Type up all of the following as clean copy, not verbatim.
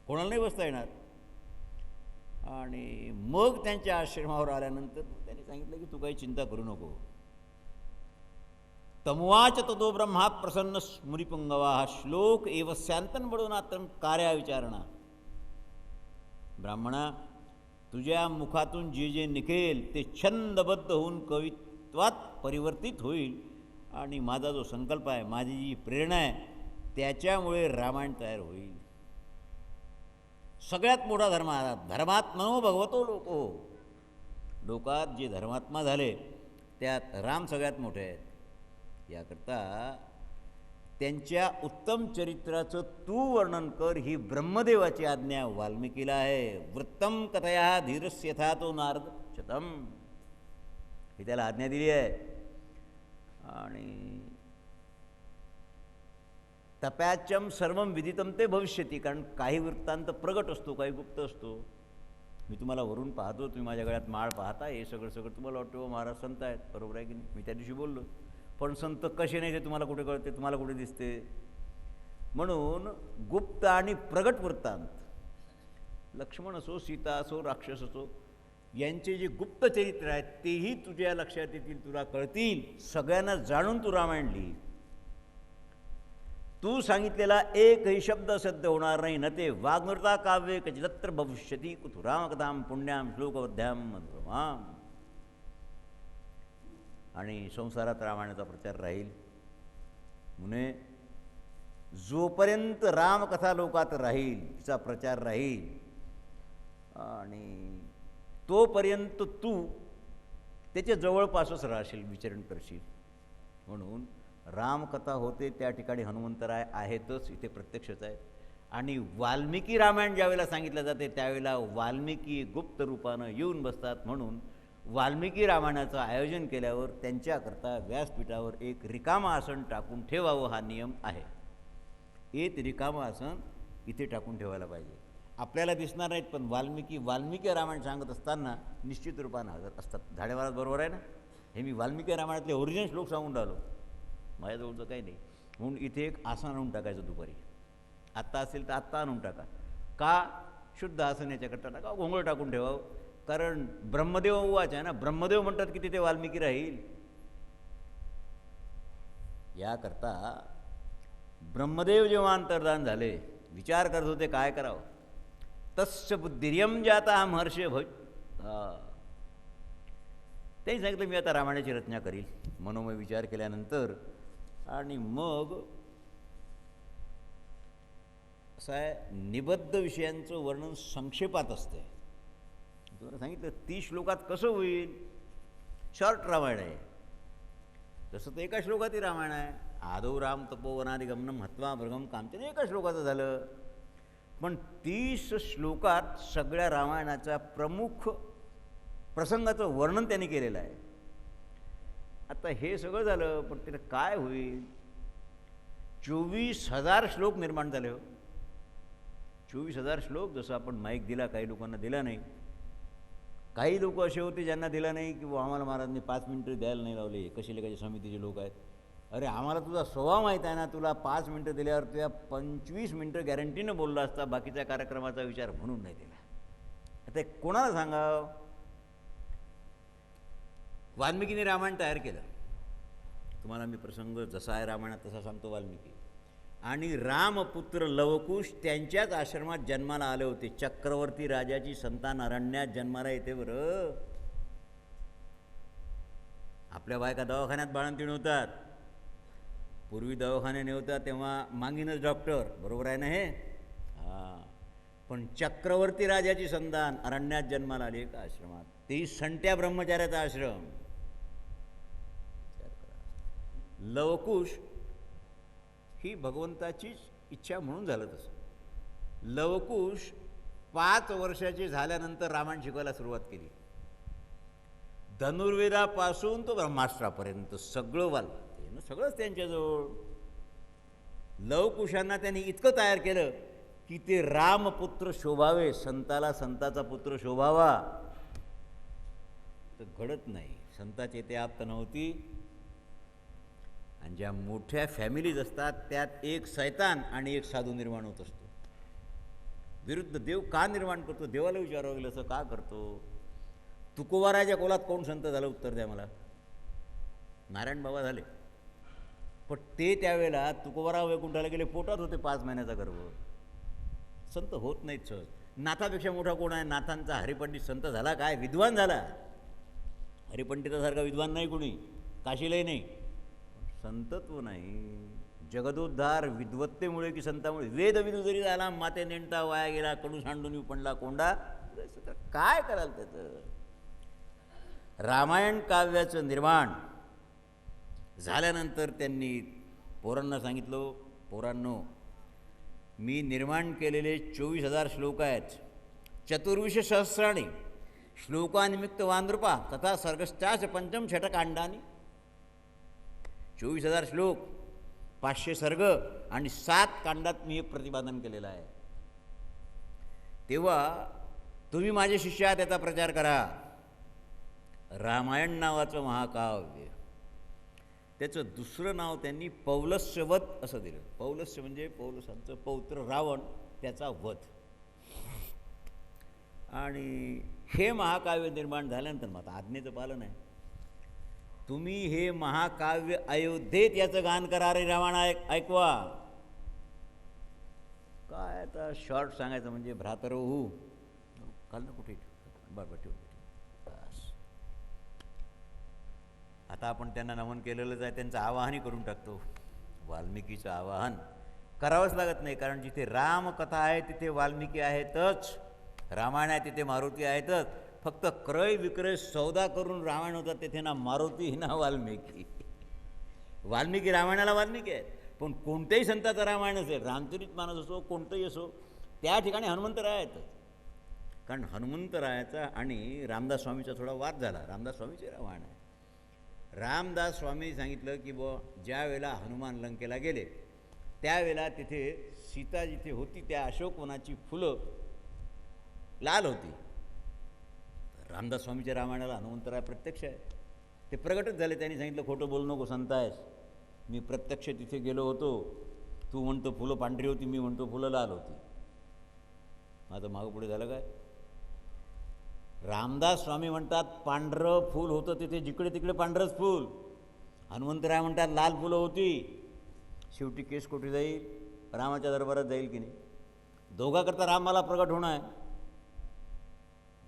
कोणाला नाही बसता येणार. आणि मग त्यांच्या आश्रमावर आल्यानंतर त्यांनी सांगितलं की तू काही चिंता करू नको. तमुवाच ततो ब्रह्मा प्रसन्न स्मुरीपुंगवा. हा श्लोक एवस्यांतन बडवनात्रम कार्या विचारणा. ब्राह्मणा, तुझ्या मुखातून जे जे निघेल ते छंदबद्ध होऊन कवित्वात परिवर्तित होईल. आणि माझा जो संकल्प आहे, माझी जी प्रेरणा आहे, त्याच्यामुळे रामायण तयार होईल. सगळ्यात मोठा धर्म हा धर्मात्मनो भगवतो लोको. लोकात जे धर्मात्मा झाले त्यात राम सगळ्यात मोठे आहेत. याकरता त्यांच्या उत्तम चरित्राचं तू वर्णन कर, ही ब्रह्मदेवाची आज्ञा वाल्मिकीला आहे. वृत्तम कथया धीरस्यथा तो नारद शतम, ही त्याला आज्ञा दिली आहे. आणि तपाचम सर्वम विदितम ते भविष्यती. कारण काही वृत्तांत प्रगट असतो, काही गुप्त असतो. मी तुम्हाला वरून पाहतो, तुम्ही माझ्या गळ्यात माळ पाहता, हे सगळं तुम्हाला वाटतं महाराज संत आहेत, बरोबर आहे की नाही? मी त्या दिवशी बोललो, पण संत कसे नाही ते तुम्हाला कुठे कळते, तुम्हाला कुठे दिसते? म्हणून गुप्त आणि प्रगट वृत्तांत, लक्ष्मण असो, सीता असो, राक्षस असो, यांचे जे गुप्त चरित्र आहेत तेही तुझ्या लक्षात येतील, तुला कळतील. सगळ्यांना जाणून तू रामायण लिही. तू सांगितलेला एकही शब्द सत्य होणार नाही. न ते वाग्मृता काव्य कचिदत्र भविष्यती कुतु रामकथाम पुण्याम श्लोकवध्याम मधुरमाम. आणि संसारात रामायणाचा प्रचार राहील. मुने, जोपर्यंत रामकथा लोकात राहील, तिचा प्रचार राहील, आणि तोपर्यंत तू त्याच्या जवळपासच राहशील, विचरण करशील. म्हणून रामकथा होते त्या ठिकाणी हनुमंतराय आहेतच, इथे प्रत्यक्षच आहेत. आणि वाल्मिकी रामायण ज्यावेळेला सांगितलं जाते त्यावेळेला वाल्मिकी गुप्त रूपानं येऊन बसतात. म्हणून वाल्मिकी रामायणाचं आयोजन केल्यावर त्यांच्याकरता व्यासपीठावर एक रिकामं आसन टाकून ठेवावं, हा नियम आहे. एक रिकामं आसन इथे टाकून ठेवायला पाहिजे. आपल्याला दिसणार नाहीत, पण वाल्मिकी रामायण सांगत असताना निश्चित रूपानं हजर असतात. धाडेवारात बरोबर आहे ना? हे मी वाल्मिकी रामायणातले ओरिजिनल श्लोक सांगून राहिलो, माझ्याजवळचं काही नाही. म्हणून इथे एक आसन आणून टाकायचं दुपारी. आत्ता असेल तर आत्ता आणून टाका. का? शुद्ध आसन याच्याकरता टाका, घोंगळ टाकून ठेवावं. कारण ब्रह्मदेव उवाच आहे ना, ब्रह्मदेव म्हणतात की तिथे वाल्मिकी राहील. याकरता ब्रह्मदेव जेव्हा अंतर्धान झाले, विचार करत होते काय करावं. तस्य बुद्धिर्यम जाता महर्षी त्यांनी सांगितलं मी आता रामायणाची रचना करील. मनोमय विचार केल्यानंतर आणि मग असं आहे, निबद्ध विषयांचं वर्णन संक्षेपात असते. तुम्हाला सांगितलं 30 श्लोकात कसं होईल? शॉर्ट रामायण आहे. तसं तर एका श्लोकातही रामायण आहे. आदौ राम तपोवनादिगमनम हत्वा मृगम कामचन, एका श्लोकाचं झालं. पण 30 श्लोकात सगळ्या रामायणाच्या प्रमुख प्रसंगाचं वर्णन त्यांनी केलेलं आहे. आता हे सगळं झालं, पण त्याला काय होईल? 24,000 श्लोक निर्माण झाले हो. 24,000 श्लोक. जसं आपण माईक दिला, काही लोकांना दिला नाही. काही लोक असे होते ज्यांना दिला नाही की आम्हाला महाराजांनी 5 मिनिटं द्यायला नाही लावले. कशी लेखाच्या समितीचे लोक आहेत. अरे आम्हाला तुझा स्वभाव माहीत आहे ना, तुला 5 मिनिटं दिल्यावर तुझ्या 25 मिनिटं गॅरंटीनं बोलला असता, बाकीच्या कार्यक्रमाचा विचार म्हणून नाही दिला. आता कोणाला सांगावं? वाल्मिकीने रामायण तयार केलं. तुम्हाला मी प्रसंग जसा आहे रामायणात तसा सांगतो. वाल्मिकी आणि रामपुत्र लवकुश त्यांच्याच आश्रमात जन्माला आले होते. चक्रवर्ती राजाची संतान अरण्यात जन्माला येते. बरं, आपल्या बायका दवाखान्यात बाळंतीण होतात. पूर्वी दवाखाने नव्हता तेव्हा मागीनच डॉक्टर, बरोबर आहे ना हे? हां. पण चक्रवर्ती राजाची संतान अरण्यात जन्माला आली एका आश्रमात, तेही संट्या ब्रह्मचार्याचा आश्रम. लवकुश ही भगवंताचीच इच्छा म्हणून झालं. तसं लवकुश 5 वर्षाचे झाल्यानंतर रामायण शिकवायला सुरुवात केली. धनुर्वेदापासून तो ब्रह्मास्त्रापर्यंत सगळं सगळंच त्यांच्याजवळ. लवकुशांना त्यांनी इतकं तयार केलं की ते रामपुत्र शोभावे, संताला संताचा पुत्र शोभावा. तर घडत नाही. संताची ते आप्त नव्हती. आणि ज्या मोठ्या फॅमिलीज असतात त्यात एक शैतान आणि एक साधू निर्माण होत असतो. विरुद्ध देव का निर्माण करतो? देवाला विचारावं गेलं, असं का करतो? तुकोबाराच्या कोलात कोण संत झालं? उत्तर द्या मला. नारायण बाबा झाले, पण ते त्यावेळेला तुकोबाराव वैकुंठाला गेले, पोटात होते 5 महिन्याचा गर्भ. संत होत नाहीत सहज. नाथापेक्षा मोठा कोण आहे? नाथांचा हरिपंडित संत झाला काय? विद्वान झाला. हरिपंडितासारखा विद्वान नाही कोणी, काशीलाही नाही. संतत्व नाही. जगदोद्धार विद्वत्तेमुळे की संतामुळे? वेद विदू जरी झाला, माते नेंटा वाया गेला, कडू सांडून पडला कोंडा, काय कराल त्याचं? रामायण काव्याचं निर्माण झाल्यानंतर त्यांनी पोरांना सांगितलं, पोरांनो, मी निर्माण केलेले 24,000 श्लोक आहेत. 24 सहस्राणी श्लोकानिमित्त वानृपा तथा सर्गश्चाच पंचम छटकांडानी. 24,000 श्लोक, 500 सर्ग आणि 7 कांडात मी हे प्रतिपादन केलेलं आहे. तेव्हा तुम्ही माझे शिष्य आहात, त्याचा प्रचार करा. रामायण नावाचं महाकाव्य, त्याचं दुसरं नाव त्यांनी पौलस्यवध असं दिलं. पौलस्य म्हणजे पौलसांचं पौत्र रावण, त्याचा वध. आणि हे महाकाव्य निर्माण झाल्यानंतर मग आता आज्ञेचं पालन आहे. तुम्ही हे महाकाव्य अयोध्येत याचं गान करा रे रावण, ऐकवा. काय आता शॉर्ट सांगायचं म्हणजे भ्रातरोहू काल ना कुठे बरं ठेवू. आता आपण त्यांना नमन केलेलंच आहे, त्यांचं आवाहनही करून टाकतो. वाल्मिकीचं आवाहन करावंच लागत नाही, कारण जिथे रामकथा आहे तिथे वाल्मिकी आहेतच, रामायण आहे तिथे मारुती आहेतच. फक्त क्रय विक्रय सौदा करून रामायण होतात, तिथे ना मारुती ना वाल्मिकी. वाल्मिकी रामायणाला वाल्मिकी आहेत, पण कोणत्याही संताचं रामायण असेल, रामचरितमानस असो, कोणतंही असो, त्या ठिकाणी हनुमंतराय आहेत. कारण हनुमंतरायाचा आणि रामदास स्वामीचा थोडा वाद झाला. रामदास स्वामीचे रामायण आहे. रामदास स्वामींनी सांगितलं की ज्या वेळेला हनुमान लंकेला गेले त्यावेळेला तिथे सीता जिथे होती त्या अशोकवनाची फुलं लाल होती. रामदास स्वामीच्या रामायणाला हनुमंतराय प्रत्यक्ष आहे, ते प्रगटच झाले. त्यांनी सांगितलं, खोटं बोलू नको संत आहेस, मी प्रत्यक्ष तिथे गेलो होतो. तू म्हणतो फुलं पांढरी होती, मी म्हणतो फुलं लाल होती. आता मागं पुढे झालं काय? रामदास स्वामी म्हणतात पांढरं फूल होतं तिथे, जिकडे तिकडे पांढरंच फूल. हनुमंतराय म्हणतात लाल फुलं होती. शेवटी केस कोठे जाईल? रामाच्या दरबारात जाईल की नाही? दोघाकरता राम मला प्रगट होणं आहे.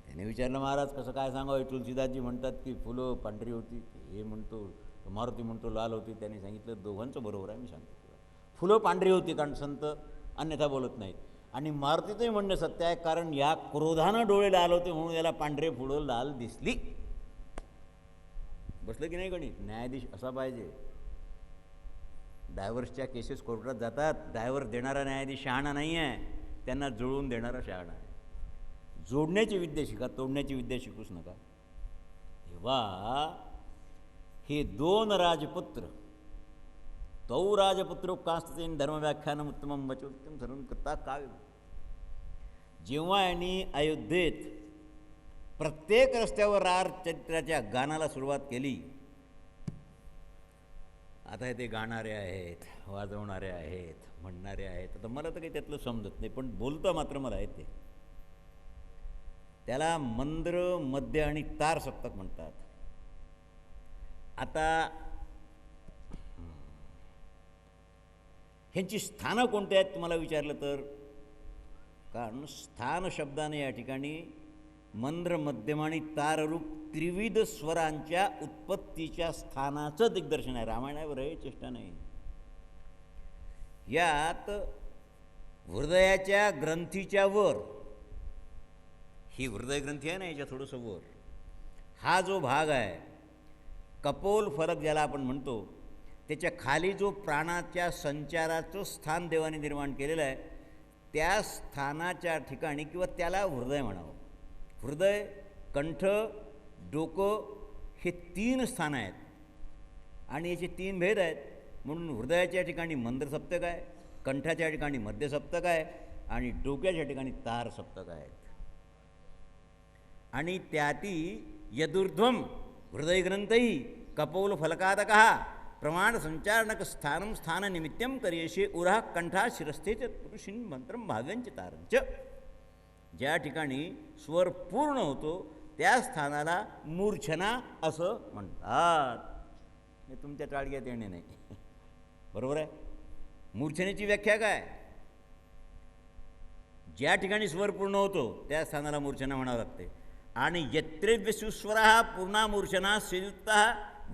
त्याने विचारलं, महाराज कसं काय सांगावं? तुलसीदासजी म्हणतात की फुलं पांढरी होती, हे म्हणतो मारुती म्हणतो लाल होती. त्यांनी सांगितलं दोघांचं बरोबर आहे, मी सांगतो तुला. फुलं पांढरी होती कारण संत अन्यथा बोलत नाहीत, आणि मारुतीचंही म्हणणं सत्य आहे कारण या क्रोधानं डोळे लाल होते म्हणून याला पांढरे फुलं लाल दिसली. बसलं की नाही गणित? न्यायाधीश असा पाहिजे. डायव्हर्सच्या केसेस कोर्टात जातात, डायव्हर्स देणारा न्यायाधीश शहाणा नाही आहे, त्यांना जुळवून देणारा शहाणा आहे. जोडण्याची विद्या शिका, तोडण्याची विद्या शिकूच नका. तेव्हा हे 2 राजपुत्र, तौ राजपुत्रो कांस्तेन धर्मव्याख्यानम उत्तमम वचोत्तम सर्वं कृता काव्य. जेव्हा यांनी अयोध्येत प्रत्येक रस्त्यावर रामचरित्राच्या गानाला सुरुवात केली, आता ते गाणारे आहेत, वाजवणारे आहेत, म्हणणारे आहेत. आता मला तर काही त्यातलं समजत नाही, पण बोलतं मात्र मला आहे ते. त्याला मंद्र, मध्य आणि तार सप्तक म्हणतात. आता ह्यांची स्थानं कोणती आहेत तुम्हाला विचारलं तर, कारण स्थान शब्दाने या ठिकाणी मंद्र, मध्यम आणि ताररूप त्रिविध स्वरांच्या उत्पत्तीच्या स्थानाचं दिग्दर्शन आहे. रामायणावर हे चेष्टा नाही. यात हृदयाच्या ग्रंथीच्या वर, ही हृदय ग्रंथी आहे ना, याच्या थोडंसं वर हा जो भाग आहे, कपोल फलक ज्याला आपण म्हणतो, त्याच्या खाली जो प्राणाच्या संचाराचं स्थान देवाने निर्माण केलेलं आहे, त्या स्थानाच्या ठिकाणी किंवा त्याला हृदय म्हणावं. हृदय, कंठ, डोकं हे 3 स्थानं आहेत आणि याचे 3 भेद आहेत. म्हणून हृदयाच्या ठिकाणी मंद्र सप्तक आहे, कंठाच्या ठिकाणी मध्य सप्तक आहे आणि डोक्याच्या ठिकाणी तार सप्तक आहेत. आणि त्याती यदुर्ध्वम हृदयग्रंथही कपोल फलकादकः प्रमाण संचारणक स्थानं स्थान निमित्तं करियेषे उरः कंठा शिरस्थेच पुरुषिन मंत्रं भाव्यंच तारंच. ज्या ठिकाणी स्वर पूर्ण होतो त्या स्थानाला मूर्छना असं म्हणतात. हे तुमच्या टाळग्यात येणे नाही. बरोबर आहे. मूर्छनेची व्याख्या काय? ज्या ठिकाणी स्वर पूर्ण होतो त्या स्थानाला मूर्छना म्हणावं लागते. आणि यत्रेव्यसुस्वर पूर्णा मूर्छना संयुक्त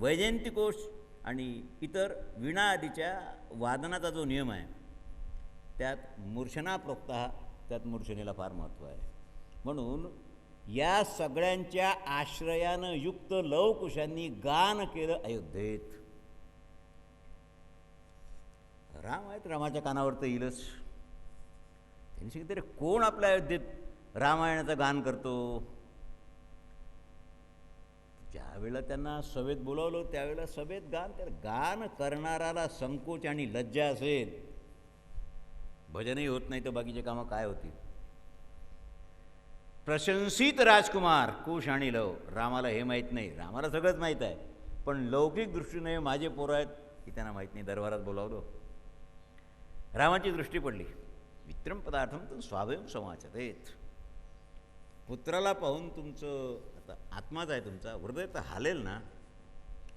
वैजयंतिकोश आणि इतर वीणा आदीच्या वादनाचा जो नियम आहे त्यात मूर्छना प्रोक्त त्यात मूर्छनेला फार महत्त्व आहे. म्हणून या सगळ्यांच्या आश्रयानं युक्त लवकुशांनी गान केलं अयोध्येत. राम आहेत, रामाच्या कानावर तर येईलच. त्यांनी सांगितलं, रे कोण आपल्या अयोध्येत रामायणाचं गान करतो? ज्यावेळेला त्यांना सभेत बोलावलं त्यावेळेला सभेत गान करणाऱ्याला संकोच आणि लज्जा असेल, भजनही होत नाही तर बाकीचे कामं काय होतील? प्रशंसित राजकुमार कुश आणि लव. रामाला हे माहीत नाही, रामाला सगळंच माहीत आहे, पण लौकिक दृष्टीने माझे पोरं आहेत की त्यांना माहीत नाही. दरबारात बोलावलं, रामाची दृष्टी पडली. मित्रम पदार्थम तर स्वाभयम समाचरेत. पुत्राला पाहून तुमचं आता आत्माच आहे तुमचा, हृदय तर हालेल ना.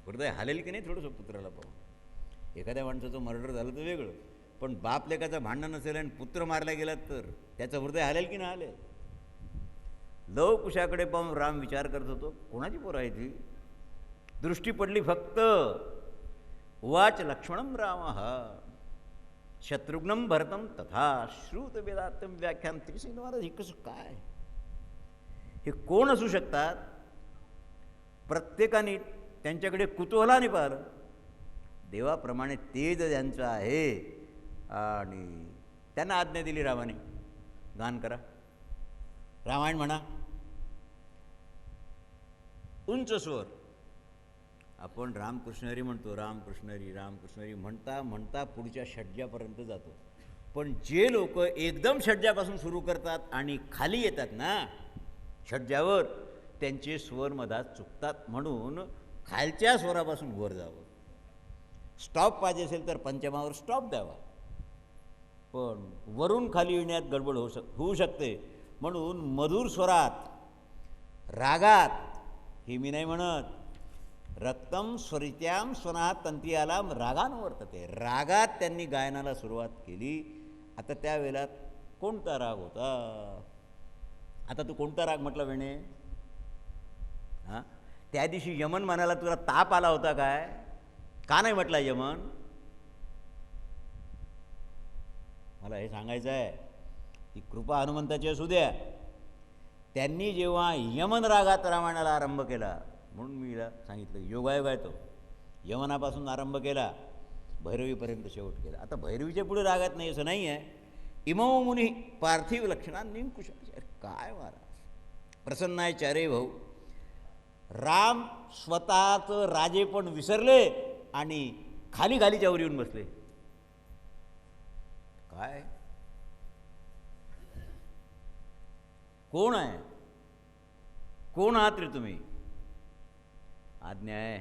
हृदय हालेल की नाही थोडंसं पुत्राला पाहून? एखाद्या माणसाचं मर्डर झालं तर वेगळं, पण बाप लेकाचं भांडण नसेल आणि पुत्र मारला गेला तर त्याचं हृदय हालेल की नाही हालेल? लवकुशाकडे पाहून राम विचार करत होतो, कोणाची पोरं आहे ती? दृष्टी पडली फक्त. उवाच लक्ष्मणं रामः शत्रुघ्नं भरतं तथा श्रुत वेदात्म व्याख्यान. तरी महाराज हे कसं काय? हे कोण असू शकतात? प्रत्येकाने त्यांच्याकडे कुतूहलाने पाहिलं. देवाप्रमाणे तेज त्यांचं आहे आणि त्यांना आज्ञा दिली रामाने, गान करा, रामायण म्हणा, उंच स्वर. आपण रामकृष्ण हरी म्हणतो, रामकृष्ण हरी रामकृष्ण हरी म्हणता म्हणता पुढच्या षड्जापर्यंत जातो. पण जे लोक एकदम षड्जापासून सुरू करतात आणि खाली येतात ना षड्जावर, त्यांचे स्वर मधात चुकतात. म्हणून खालच्या स्वरापासून वर जावं. स्टॉप पाहिजे असेल तर पंचमावर स्टॉप द्यावा, पण वरून खाली येण्यात गडबड होऊ शकते. म्हणून मधुर स्वरात, रागात, हे मी नाही म्हणत, रक्तम स्वरित्याम स्वनात तंतियाला रागानं वर्तते. रागात त्यांनी गायनाला सुरुवात केली. आता त्यावेळेला कोणता राग होता? आता तू कोणता राग म्हटला वेणे? हां, त्या दिवशी यमन म्हणाला तुला ताप आला होता काय? का नाही म्हटला यमन? मला हे सांगायचं आहे, ती कृपा हनुमंताची असू द्या. त्यांनी जेव्हा यमन रागात रामायणाला आरंभ केला, म्हणून मी सांगितलं योगायोग आहे तो, यमनापासून आरंभ केला भैरवीपर्यंत शेवट केला. आता भैरवीच्या पुढे रागात नाही असं नाही आहे. इमो मुनी पार्थिव लक्षणा निंकुश. काय महाराज प्रसन्न आहे चारे भाऊ. राम स्वतःचं राजे पण विसरले आणि खाली खालीच्या वर येऊन बसले. काय कोण आहे? कोण आहात रे तुम्ही? आज्ञा आहे,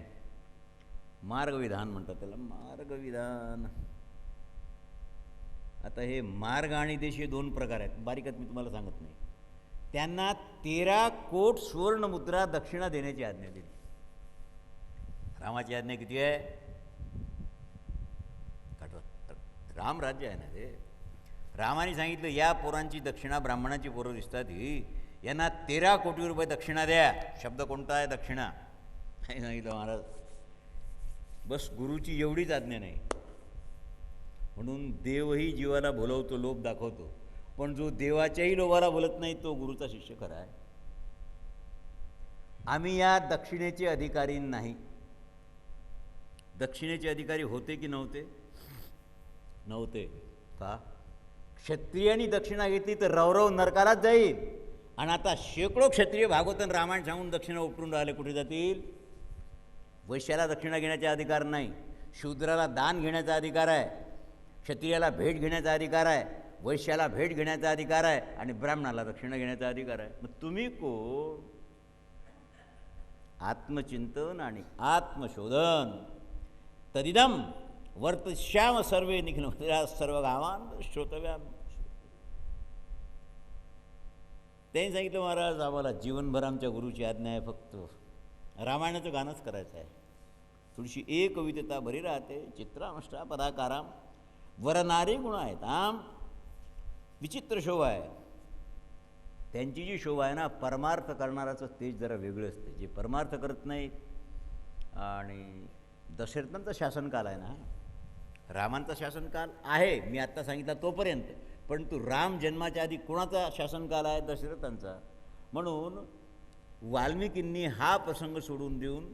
मार्गविधान म्हणतात त्याला, मार्गविधान. आता हे मार्ग आणि देश हे दोन प्रकार आहेत, बारीकात मी तुम्हाला सांगत नाही. त्यांना 13 कोट सुवर्ण मुद्रा दक्षिणा देण्याची आज्ञा दिली. रामाची आज्ञा किती आहे? राम राज्य आहे ना ते. रामाने सांगितलं या पोरांची दक्षिणा, ब्राह्मणाची पोरं दिसतात ही, यांना 13 कोटी रुपये दक्षिणा द्या. शब्द कोणता आहे? दक्षिणा. नाही सांगितलं महाराज. बस गुरुची एवढीच आज्ञा नाही. म्हणून देवही जीवाला बोलवतो, लोभ दाखवतो, पण जो देवाच्याही लोभाला बोलत नाही तो गुरुचा शिष्य खरा आहे. आम्ही या दक्षिणेचे अधिकारी नाही. दक्षिणेचे अधिकारी होते की नव्हते? नव्हते. का? क्षत्रियांनी दक्षिणा घेतली तर रवरव नरकालाच जाईल. आणि आता शेकडो क्षत्रिय भागवतन रामायण सांगून दक्षिणा उपटून राहिले, कुठे जातील? वैश्याला दक्षिणा घेण्याचा अधिकार नाही, शूद्राला दान घेण्याचा अधिकार आहे, क्षत्रियाला भेट घेण्याचा अधिकार आहे, वैश्याला भेट घेण्याचा अधिकार आहे आणि ब्राह्मणाला दक्षिणा घेण्याचा अधिकार आहे. मग तुम्ही कोण? आत्मचिंतन आणि आत्मशोधन. तदिदम वर्तश्याम सर्वे निखिल सर्व गावान श्रोतव्या. त्यांनी सांगितलं, महाराज आम्हाला जीवनभर आमच्या गुरुची आज्ञा आहे, फक्त रामायणाचं गाणंच करायचं आहे. थोडीशी एक कवितेता बरी राहते. चित्रामष्टा पदाकाराम वरनारी गुण आहेत, आम विचित्र शोभा आहे. त्यांची जी शोभा आहे ना, परमार्थ करणाराचं तेज जरा वेगळं असते. जे परमार्थ करत नाही. आणि दशरथांचा शासनकाल आहे ना, रामांचा शासनकाल आहे मी आत्ता सांगितला तोपर्यंत, परंतु राम जन्माच्या आधी कोणाचा शासनकाल आहे? दशरथांचा. म्हणून वाल्मिकींनी हा प्रसंग सोडून देऊन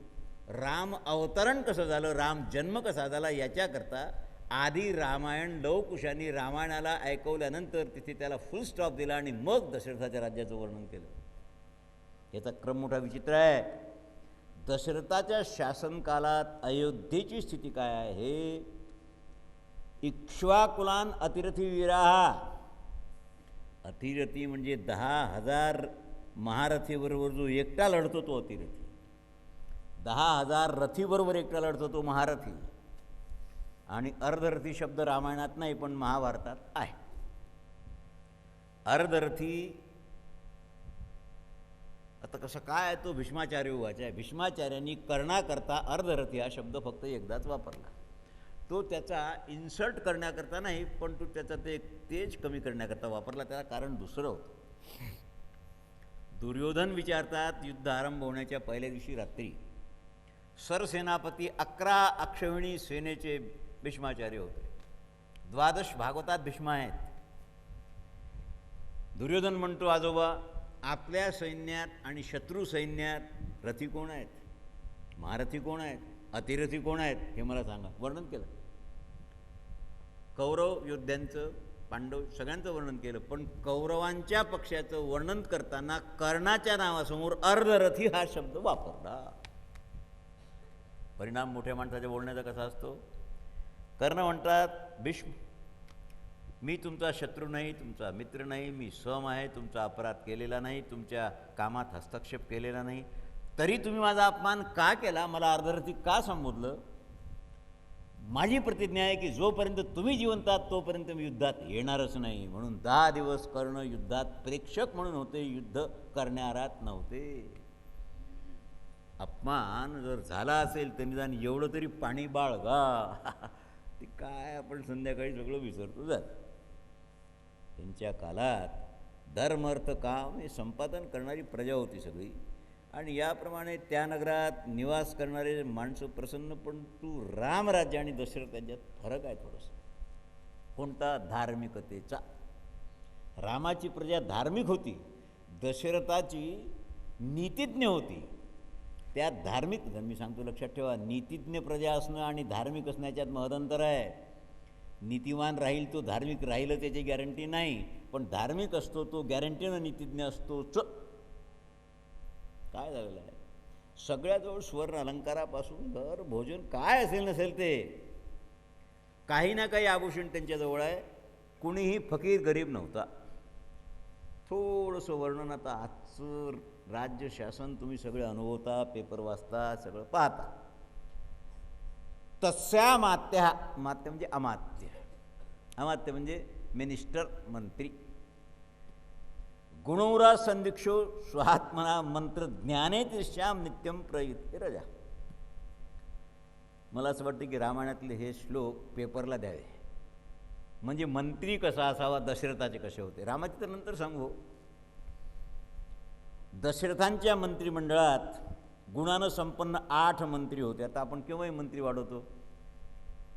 राम अवतरण कसं झालं, राम जन्म कसा झाला याच्याकरता आधी रामायण लवकुशांनी रामायणाला ऐकवल्यानंतर तिथे त्याला फुल स्टॉप दिला आणि मग दशरथाच्या राज्याचं वर्णन केलं. याचा क्रम मोठा विचित्र आहे. दशरथाच्या शासनकालात अयोध्येची स्थिती काय आहे? इक्ष्वाकुलान अतिरथी विराहा. अतिरथी म्हणजे 10,000 महारथीबरोबर जो एकटा लढतो तो अतिरथी. 10,000 रथीबरोबर एकटा लढतो तो महारथी. आणि अर्धरथी शब्द रामायणात नाही पण महाभारतात आहे. अर्धरथी आता कसं काय तो भीष्माचार्य उवाचा आहे. भीष्माचार्यांनी कर्णाकरता अर्धरथी हा शब्द फक्त एकदाच वापरला. तो त्याचा इन्सल्ट करण्याकरता नाही, पण तो त्याचा ते तेज कमी करण्याकरता वापरला. त्याला कारण दुसरं होतं. दुर्योधन विचारतात, युद्ध आरंभ होण्याच्या पहिल्या दिवशी रात्री सरसेनापती 11 अक्षौहिणी सेनेचे भीष्माचार्य होते. 12 भागवतात भीष्म आहेत. दुर्योधन म्हणतो, आजोबा आपल्या सैन्यात आणि शत्रू सैन्यात रथी कोण आहेत, महारथी कोण आहेत, अतिरथी कोण आहेत हे मला सांगा. वर्णन केलं. कौरव योद्ध्यांचं, पांडव सगळ्यांचं वर्णन केलं. पण कौरवांच्या पक्षाचं वर्णन करताना कर्णाच्या नावासमोर अर्धरथी हा शब्द वापरला. परिणाम मोठ्या माणसाच्या बोलण्याचा कसा असतो? कर्ण म्हणतात, भीष्म मी तुमचा शत्रू नाही, तुमचा मित्र नाही, मी सम आहे, तुमचा अपराध केलेला नाही, तुमच्या कामात हस्तक्षेप केलेला नाही, तरी तुम्ही माझा अपमान का केला, मला अर्धरथी का संबोधलं? माझी प्रतिज्ञा आहे की जोपर्यंत तुम्ही जिवंत आहात तोपर्यंत मी युद्धात येणारच नाही. म्हणून 10 दिवस कर्ण युद्धात प्रेक्षक म्हणून होते, युद्ध करणारात नव्हते. अपमान जर झाला असेल तर निदान एवढं तरी पाणी बाळगा. ते काय आपण संध्याकाळी सगळं विसरतो जात. त्यांच्या काळात धर्म अर्थ काम हे संपादन करणारी प्रजा होती सगळी. आणि याप्रमाणे त्या नगरात निवास करणारे माणसं प्रसन्न. पण तू रामराज्य आणि दशरथ यांच्यात फरक आहे थोडंसं. कोणता? धार्मिकतेचा. रामाची प्रजा धार्मिक होती, दशरथाची नीतिज्ञ होती. त्या धार्मिक, मी सांगतो लक्षात ठेवा, नीतिज्ञ प्रजा असणं आणि धार्मिक असण्याच्यात महदंतर आहे. नीतिवान राहील तो धार्मिक राहील त्याची गॅरंटी नाही, पण धार्मिक असतो तो गॅरंटीनं नीतिज्ञ असतोच. काय झालेलं आहे? सगळ्याजवळ स्वर्ण अलंकारापासून घर भोजन काय असेल नसेल ते काही ना काही आभूषण त्यांच्याजवळ आहे. कुणीही फकीर गरीब नव्हता. थोडंसं वर्णन आता आजचं राज्य शासन तुम्ही सगळे अनुभवता, पेपर वाचता, सगळं पाहता. तस्या मात्या, मात्य म्हणजे अमात्य, अमात्य म्हणजे मिनिस्टर, मंत्री. गुणौरा संदिक्षो स्वात्मना मंत्र ज्ञाने तिश्याम नित्यम प्रयुक्ते रजा. मला असं वाटतं की रामायणातले हे श्लोक पेपरला द्यावे. म्हणजे मंत्री कसा असावा, दशरथाचे कसे होते. रामाचे तर नंतर सांगू. दशरथांच्या मंत्रिमंडळात गुणानं संपन्न 8 मंत्री होते. आता आपण केव्हाही मंत्री वाढवतो.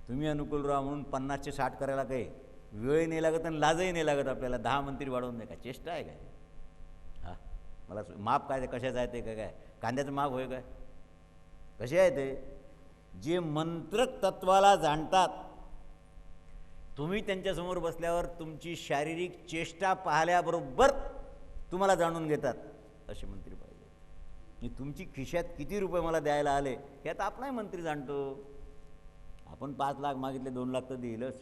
तुम्ही अनुकूलराव म्हणून 50 चे 60 करायला काही वेळ नाही लागत आणि लाजही नाही लागत आपल्याला. 10 मंत्री वाढवून नाही का चेष्टा आहे काय? हां, मला माप काय ते कशाचं आहे ते काय कांद्याचं माप होय काय? कसे आहे ते? जे मंत्रक तत्वाला जाणतात, तुम्ही त्यांच्यासमोर बसल्यावर तुमची शारीरिक चेष्टा पाहिल्याबरोबर तुम्हाला जाणून घेतात, असे मंत्री पाहिजे. तुमची खिशात किती रुपये मला द्यायला आले हे आता आपलाही मंत्री जाणतो. आपण 5 लाख मागितले 2 लाख तर देईलच.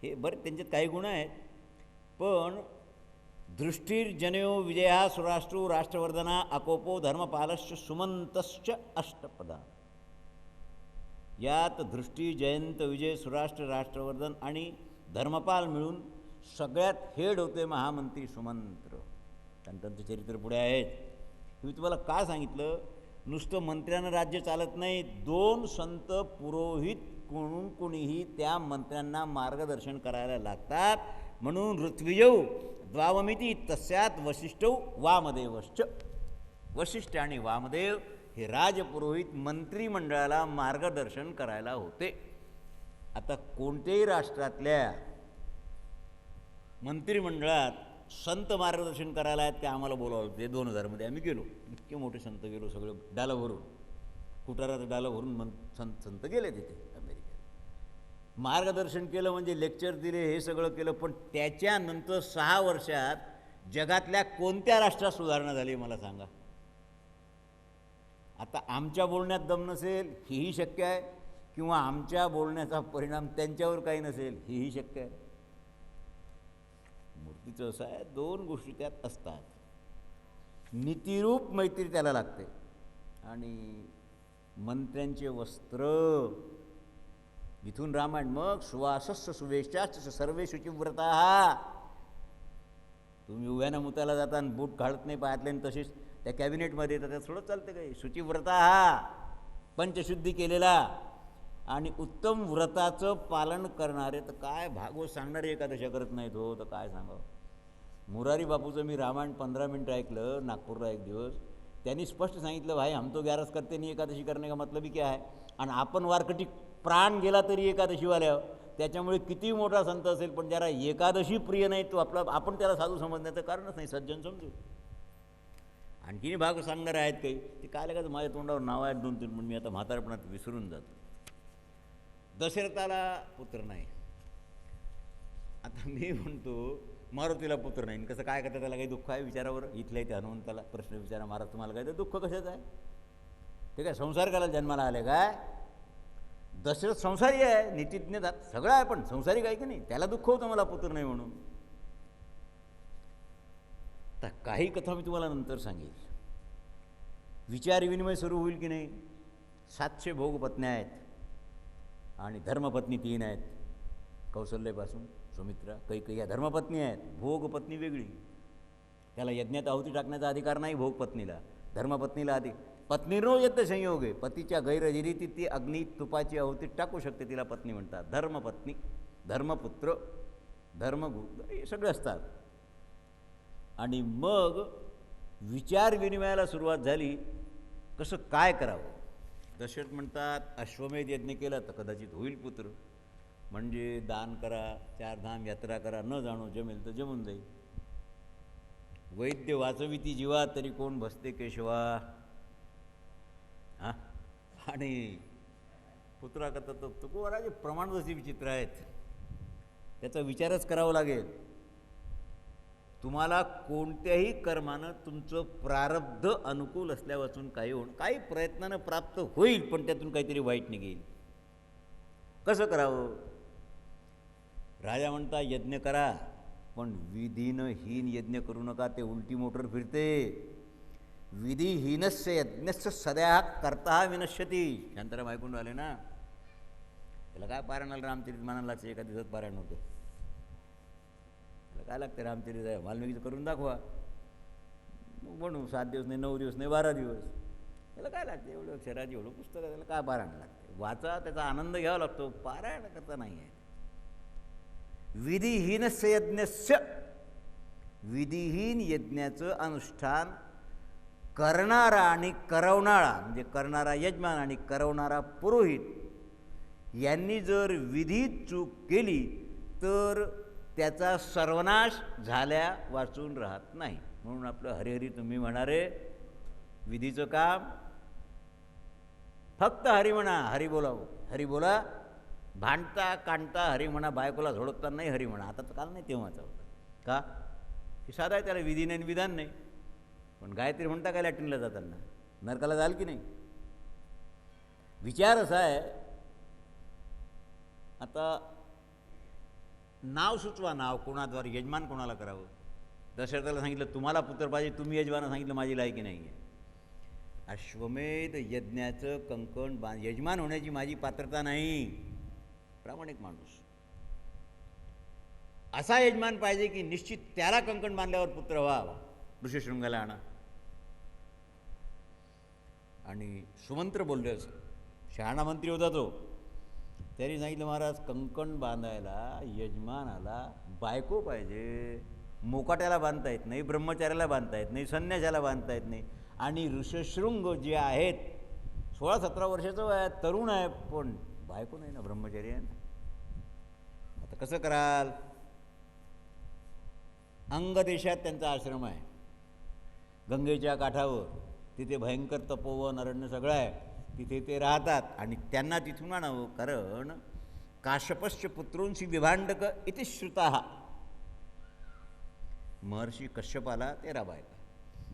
हे बरं त्यांच्यात काही गुण आहेत. पण दृष्टीर्जनयो विजया सुराष्ट्रो राष्ट्रवर्धना अकोपो धर्मपालश्च सुमंतश्च अष्टपदा. यात दृष्टी, जयंत, विजय, सुराष्ट्र, राष्ट्रवर्धन आणि धर्मपाल मिळून सगळ्यात हेड होते महामंत्री सुमंत्र. संतांचं चरित्र पुढे आहेत. मी तुम्हाला काय सांगितलं, नुसतं मंत्र्यांना राज्य चालत नाही, 2 संत पुरोहित कोणून कोणीही त्या मंत्र्यांना मार्गदर्शन करायला लागतात. म्हणून ऋत्विजौ द्वावमिती तस्यात वसिष्ठौ वामदेवश्च. वसिष्ठ आणि वामदेव हे राजपुरोहित मंत्रिमंडळाला मार्गदर्शन करायला होते. आता कोणत्याही राष्ट्रातल्या मंत्रिमंडळात संत मार्गदर्शन करायला आहेत ते आम्हाला बोलावलं होते. 2000 आम्ही गेलो, इतके मोठे संत गेलो, सगळं डालं भरून, कुटाराचं डालं भरून संत गेले तिथे अमेरिकेत. मार्गदर्शन केलं म्हणजे लेक्चर दिले, हे सगळं केलं. पण त्याच्यानंतर 6 वर्षात जगातल्या कोणत्या राष्ट्रात सुधारणा झाली मला सांगा. आता आमच्या बोलण्यात दम नसेल हेही शक्य आहे, किंवा आमच्या बोलण्याचा परिणाम त्यांच्यावर काही नसेल हेही शक्य आहे. मूर्तीचं असं आहे, 2 गोष्टी त्यात असतात. नीतिरूप मैत्री त्याला लागते, आणि मंत्र्यांचे वस्त्र. इथून रामायण. मग सुवासस्स सुवेशाच सर्वे शुचिव्रता. तुम्ही उभ्यानं मुताला जाता आणि बूट घालत नाही पायातले, आणि तसेच त्या कॅबिनेटमध्ये येतात, त्यात थोडं चालते काही. शुचिव्रता हा पंचशुद्धी केलेला आणि उत्तम व्रताचं पालन करणारे. तर काय भागवत सांगणारे एकादशा करत नाहीत हो, तर काय सांगावं. मुरारी बापूचं मी रामायण 15 मिनटं ऐकलं नागपूरला एक दिवस. त्यांनी स्पष्ट सांगितलं, भाई हम तो 11 करते नहीं, एकादशी करने का मतलब ही क्या है. आणि आपण वारकटी प्राण गेला तरी एकादशीवाल्या, त्याच्यामुळे किती मोठा संत असेल पण ज्याला एकादशी प्रिय नाही तो आपण त्याला साधू समजण्याचं कारणच नाही, सज्जन समजू. आणखीन भाग सांगणारे आहेत काही, ते काय लगायचं माझ्या तोंडावर नाव आहेत 2-3, पण मी आता म्हातारपणात विसरून जातो. दशरथाला पुत्र नाही. आता मी म्हणतो मारुतीला पुत्र नाही, कसं काय करतं, त्याला काही दुःख आहे विचारावर. इथल्या इथे हनुमंताला प्रश्न विचारा, महाराज तुम्हाला काय तर दुःख कशाचं आहे. ते काय संसार करायला जन्माला आले काय. दशरथ संसारी आहे, नीतिज्ञ सगळं आहे, पण संसारी काय की नाही, त्याला दुःख होतं मला पुत्र नाही म्हणून. तर काही कथा मी तुम्हाला नंतर सांगेल. विचारविनिमय सुरू होईल की नाही. 700 भोगपत्न्या आहेत आणि धर्मपत्नी 3 आहेत. कौशल्यापासून सुमित्रा, कैकेयी या धर्मपत्नी आहेत. भोगपत्नी वेगळी, त्याला यज्ञात आहुती टाकण्याचा अधिकार नाही भोगपत्नीला. धर्मपत्नीला पत्नीनो यज्ञ संयोग आहे. पतीच्या गैरहजेरीत ती अग्नी तुपाची आहुती टाकू शकते, तिला पत्नी म्हणतात. धर्मपत्नी, धर्मपुत्र, धर्मगुरु हे सगळे असतात. आणि मग विचारविनिमयाला सुरुवात झाली, कसं काय करावं. दशरथ म्हणतात अश्वमेध यज्ञ केला तर कदाचित होईल पुत्र, म्हणजे दान करा, 4 धाम यात्रा करा, न जाणो जमेल तर जमून जाईल. वैद्य वाचविती जीवा तरी कोण भसते केशवा. हां, आणि पुत्राकरता तर तुकोराचे प्रमाण जसे विचित्र आहेत, त्याचा विचारच करावा लागेल. तुम्हाला कोणत्याही कर्मानं तुमचं प्रारब्ध अनुकूल असल्यापासून काही प्रयत्नानं प्राप्त होईल, पण त्यातून काहीतरी वाईट निघेल. कसं करावं. राजा म्हणता यज्ञ करा, पण विधीनं हीन यज्ञ करू नका, ते उलटी मोटर फिरते. विधिहीनस्य यज्ञस्य सद्या करता विनश्यती. शांताराम ऐकून आले ना. त्याला काय पारायण आलं, रामचरित मानायला लागतं, एका दिवसात पारायण होतं. त्याला काय लागतं रामचरित आहे, वाल्मिकीचं करून दाखवा. मग म्हणू 7 दिवस नाही, 9 दिवस नाही, 12 दिवस. त्याला काय लागतं, एवढं अक्षरात एवढं पुस्तक आहे, त्याला काय पारायण लागतं. वाचा, त्याचा आनंद घ्यावा लागतो, पारायण करता नाही आहे. विधिहीनस्य यज्ञस्य, विधिहीन यज्ञाचं अनुष्ठान करणारा आणि करवणारा, म्हणजे करणारा यजमान आणि करवणारा पुरोहित यांनी जर विधीत चूक केली तर त्याचा सर्वनाश झाल्या वाचून राहत नाही. म्हणून आपलं हरिहरी तुम्ही म्हणारे विधीचं काम फक्त हरी म्हणा, हरी बोलावं, हरी बोला. भांडता कांडता हरी म्हणा, बायकोला झोडपताना नाही हरी म्हणा. आता तर काल नाही, तेव्हाचा होता का. हे साधा आहे, त्याला विधी नाही विधान नाही. पण गायत्री म्हणता काय लॅट्रिनला जाताना, नरकाला जाल की नाही. विचार असा आहे. आता नाव सुचवा, नाव कोणाद्वारे, यजमान कोणाला करावं. दशरथाला सांगितलं तुम्हाला पुत्र पाहिजे, तुम्ही यजमानाला सांगितलं माझी लायकी नाही आहे. अश्वमेध यज्ञाचं कंकण यजमान होण्याची माझी पात्रता नाही. प्रामाणिक माणूस असा यजमान पाहिजे की निश्चित त्याला कंकण बांधल्यावर पुत्र व्हावा. ऋषशृंगाला आणा. आणि सुमंत्र बोलले असं, शहाणा मंत्री होता तो. त्यांनी सांगितलं, महाराज कंकण बांधायला यजमानाला बायको पाहिजे. मोकाट्याला बांधता येत नाही, ब्रह्मचार्याला बांधता येत नाही, संन्यासाला बांधता येत नाही. आणि ऋषशृंग जे आहेत 16-17 वर्षाचं वय, तरुण आहे, पण बायको नाही ना, ब्रह्मचारी आहे ना. आता कसं कराल? अंग देशात त्यांचा आश्रम आहे, गंगेच्या काठावर. तिथे भयंकर तपोवन अरण्य सगळं आहे. तिथे ते राहतात आणि त्यांना तिथून आणावं. कारण काश्यपश्च पुत्रोंशी विभांडक इति श्रुता. महर्षी कश्यपाला 13 बायका.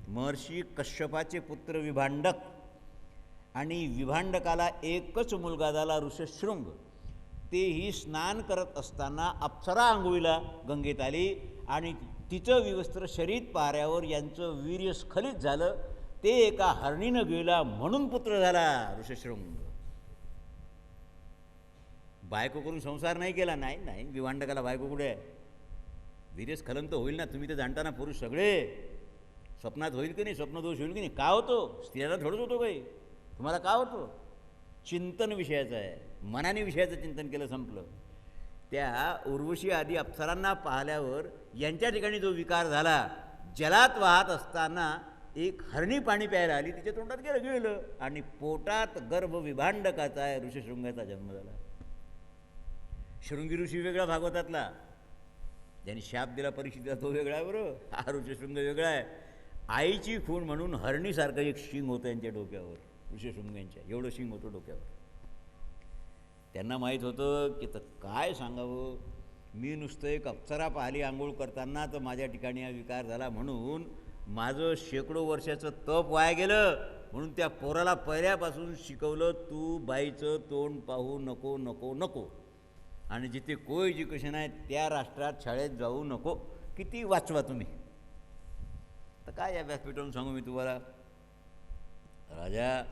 महर्षी कश्यपाचे पुत्र विभांडक, आणि विभांडकाला एकच मुलगा झाला ऋषशृंग. तेही स्नान करत असताना अप्सरा आंघोळीला गंगेत आली आणि तिचं विवस्त्र शरीर पाऱ्यावर यांचं वीर्य स्खलित झालं. ते एका हरणीनं गेला म्हणून पुत्र झाला ऋषशृंग. बायको करून संसार नाही केला. नाही नाही, विभांडकाला बायको कुठे आहे? वीर्यस्खलन तर होईल ना. तुम्ही तर जाणता ना, पुरुष सगळे स्वप्नात होईल की नाही, स्वप्नदोष होईल की नाही. का होतो? स्त्रियाला थोडंच होतो काही. तुम्हाला का होतो? चिंतन विषयाचं आहे, मनाने विषयाचं चिंतन केलं, संपलं. त्या उर्वशी आदी अप्सरांना पाहिल्यावर यांच्या ठिकाणी जो विकार झाला, जलात वाहत असताना एक हरणी पाणी प्यायला आली, तिच्या तोंडात गेलं आणि पोटात गर्भ विभांडकाचा आहे, ऋषशृंगाचा जन्म झाला. शृंगी ऋषी वेगळा भागवतातला, ज्यांनी शाप दिला परीक्षितला तो वेगळा आहे बरं. हा ऋषशृंग वेगळा आहे. आईची खूण म्हणून हरणीसारखं एक शिंग होतं यांच्या डोक्यावर, ऋषशृंगांच्या एवढं शिंग होतं डोक्यावर. त्यांना माहीत होतं की तर काय सांगावं, मी नुसतं एक अप्सरा पाहिली आंघोळ करताना, तर माझ्या ठिकाणी हा विकार झाला, म्हणून माझं शेकडो वर्षाचं तप वाया गेलं. म्हणून त्या पोराला पहिल्यापासून शिकवलं, तू बाईचं तोंड पाहू नको नको नको, आणि जिथे कोय एज्युकेशन आहे त्या राष्ट्रात शाळेत जाऊ नको. किती वाचवा तुम्ही. तर काय या व्यासपीठावरून सांगू मी तुम्हाला, राजा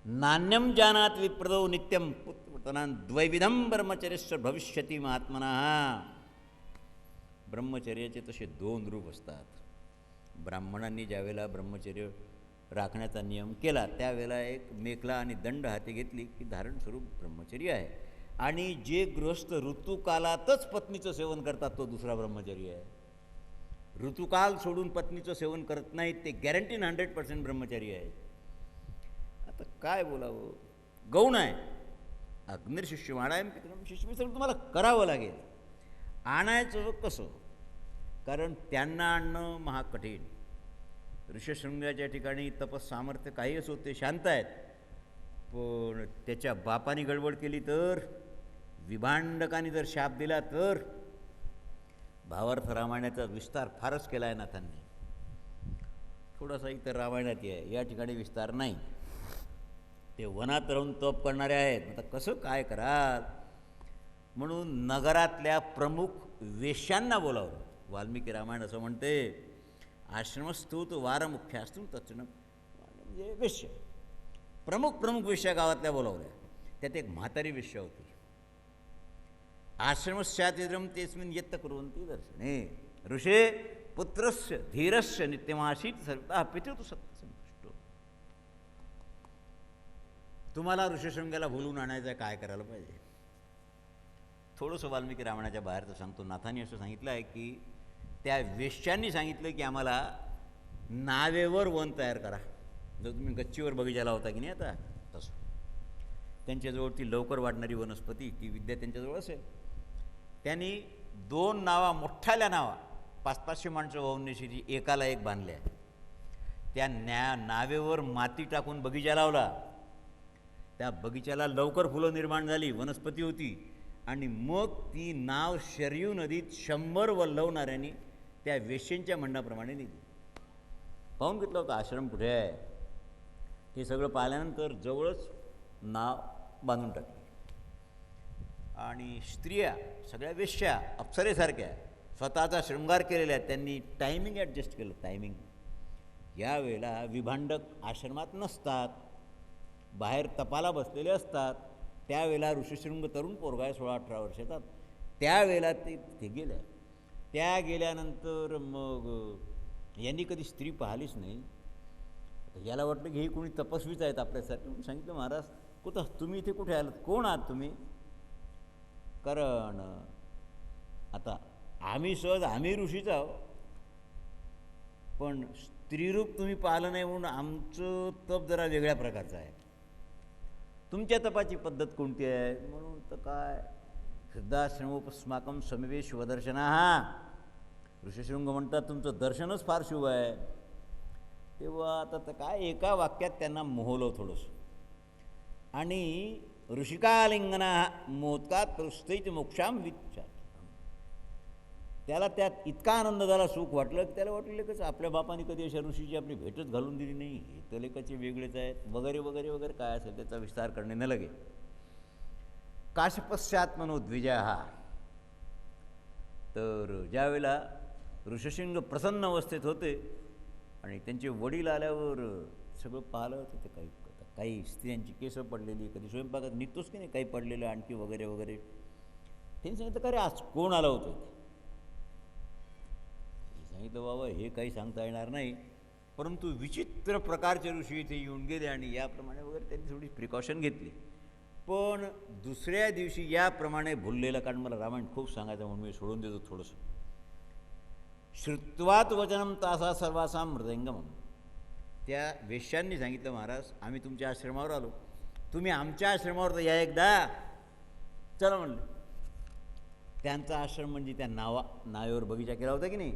नान्यम जानात विप्रदो नित्यम पुत्रनान द्वैविधम ब्रह्मचर्यस्य भविष्यती महात्मना. ब्रह्मचर्याचे तसे 2 रूप असतात. ब्राह्मणांनी ज्यावेळेला ब्रह्मचर्य राखण्याचा नियम केला, त्यावेळेला एक मेखला आणि दंड हाती घेतली की धारण स्वरूप ब्रह्मचर्य आहे. आणि जे गृहस्थ ऋतुकालातच पत्नीचं सेवन करतात तो दुसरा ब्रह्मचर्य आहे. ऋतुकाल सोडून पत्नीचं सेवन करत नाहीत ते गॅरंटीन 100% ब्रह्मचर्य आहे. आता काय बोलावं, गौण आहे. अग्निर्शिष्य वाणायम पितरम शिष्य सगळं तुम्हाला करावं लागेल. आणायचं कसं? कारण त्यांना आणणं महाकठीण. ऋषशृंगाच्या ठिकाणी तपस सामर्थ्य काही असो, ते शांत आहेत, पण त्याच्या बापाने गडबड केली तर, विभांडकाने जर शाप दिला तर. भावार्थ रामायणाचा विस्तार फारच केला आहे नाथांनी. थोडासा इतर रामायणात आहे, या ठिकाणी विस्तार नाही. ते वनात राहून तप करणारे आहेत. आता कसं काय कराल? म्हणून नगरातल्या प्रमुख वेश्यांना बोलावलं. वाल्मिकी रामायण असं म्हणते, आश्रमस्तूत वारमुख्यास्तून तत्न, म्हणजे वेश्या, प्रमुख वेश्या गावातल्या बोलावल्या. त्यात एक म्हातारी वेश्या होती. आश्रमस्यातिद्रम तेस्मिन् यत्त कुर्वन्ति दर्शने ऋषे पुत्रस्य धीरस्य नित्यमासीत सर्वतः पितृतु सत्संतुष्टो. तुम्हाला ऋषशृंगाला भुलून आणायचं काय करायला पाहिजे? थोडंसं वाल्मिकी रामायणाच्या बाहेरचं सांगतो. नाथांनी असं सांगितलं आहे की त्या वेश्यांनी सांगितलं की आम्हाला नावेवर वन तयार करा. जर तुम्ही गच्चीवर बगीचाला होता की नाही आता तसं, त्यांच्याजवळ ती लवकर वाढणारी वनस्पती, ती विद्या त्यांच्याजवळ असेल. त्यांनी 2 नावा, मोठ्याल्या नावा, 500-500 माणसं वाहून नेशीची, एकाला एक बांधल्या. त्या नावेवर माती टाकून बगीचा लावला. त्या बगीचाला लवकर फुलं निर्माण झाली, वनस्पती होती. आणि मग ती नाव शरयू नदीत 100 वल्लवणाऱ्यांनी त्या वेश्यांच्या म्हणण्याप्रमाणे नेली. पाहून घेतलं होतं आश्रम कुठे आहे. हे सगळं पाहिल्यानंतर जवळच नाव बांधून टाकली. आणि स्त्रिया सगळ्या वेश्या अप्सरेसारख्या स्वतःचा शृंगार केलेल्या आहेत. त्यांनी टायमिंग ॲडजस्ट केलं. टायमिंग यावेळेला विभांडक आश्रमात नसतात, बाहेर तपाला बसलेले असतात. त्यावेळेला ऋषशृंग तरुण पोरगा आहे, 16-18 वर्षाचा. त्यावेळेला ते गेल्या. त्या गेल्यानंतर मग यांनी कधी स्त्री पाहिलीच नाही. याला वाटलं की हे कोणी तपस्वीच आहेत आपल्यासाठी. म्हणून सांगितलं, महाराज कुठं तुम्ही इथे कुठे आलात, कोण आहात तुम्ही? कारण आता आम्ही ऋषीच आहो, पण स्त्रीरूप तुम्ही पाहिलं नाही म्हणून आमचं तप जरा वेगळ्या प्रकारचं आहे. तुमच्या तपाची पद्धत कोणती आहे? म्हणून तर काय श्रद्धाश्रमोपस्माकम समिवे शिवदर्शना. ऋषशृंग म्हणतात तुमचं दर्शनच फार शुभ आहे. तेव्हा आता तर काय एका वाक्यात त्यांना मोहलं थोडंसं. आणि ऋषिकालिंगना मोदकात प्रस्तैत मोक्षाम विचार. त्याला त्यात इतका आनंद झाला, सुख वाटलं की त्याला वाटलं लेकच आपल्या बापाने कधी अशा ऋषीची आपली भेटच घालून दिली नाही, हे तर लेकाचे वेगळेच आहेत वगैरे वगैरे वगैरे काय असेल त्याचा विस्तार करणे न लगे. काशपश्चात्मनो द्विजा. तर ज्यावेळेला ऋषशृंग प्रसन्न अवस्थेत होते आणि त्यांचे वडील आल्यावर सगळं पाहिलं होतं. ते काही स्त्रियांची केसं पडलेली, कधी स्वयंपाकात निघतोच की नाही काही पडलेलं आणखी वगैरे वगैरे. त्यांनी सांगितलं का रे आज कोण आलं होतं? सांगितलं बाबा हे काही सांगता येणार नाही, परंतु विचित्र प्रकारचे ऋषी इथे येऊन गेले आणि याप्रमाणे वगैरे त्यांनी थोडी प्रिकॉशन घेतली. पण दुसऱ्या दिवशी याप्रमाणे भुललेलं, कारण मला रामायण खूप सांगायचं म्हणून मी सोडून देतो थोडंसं. श्रुत्वात वचनम तासा सर्वासां मृदंगमम. त्या वेश्यांनी सांगितलं, महाराज आम्ही तुमच्या आश्रमावर आलो, तुम्ही आमच्या आश्रमावर तर या एकदा. चला म्हणलं. त्यांचा आश्रम म्हणजे त्या नावेवर बगीचा केला होता की नाही,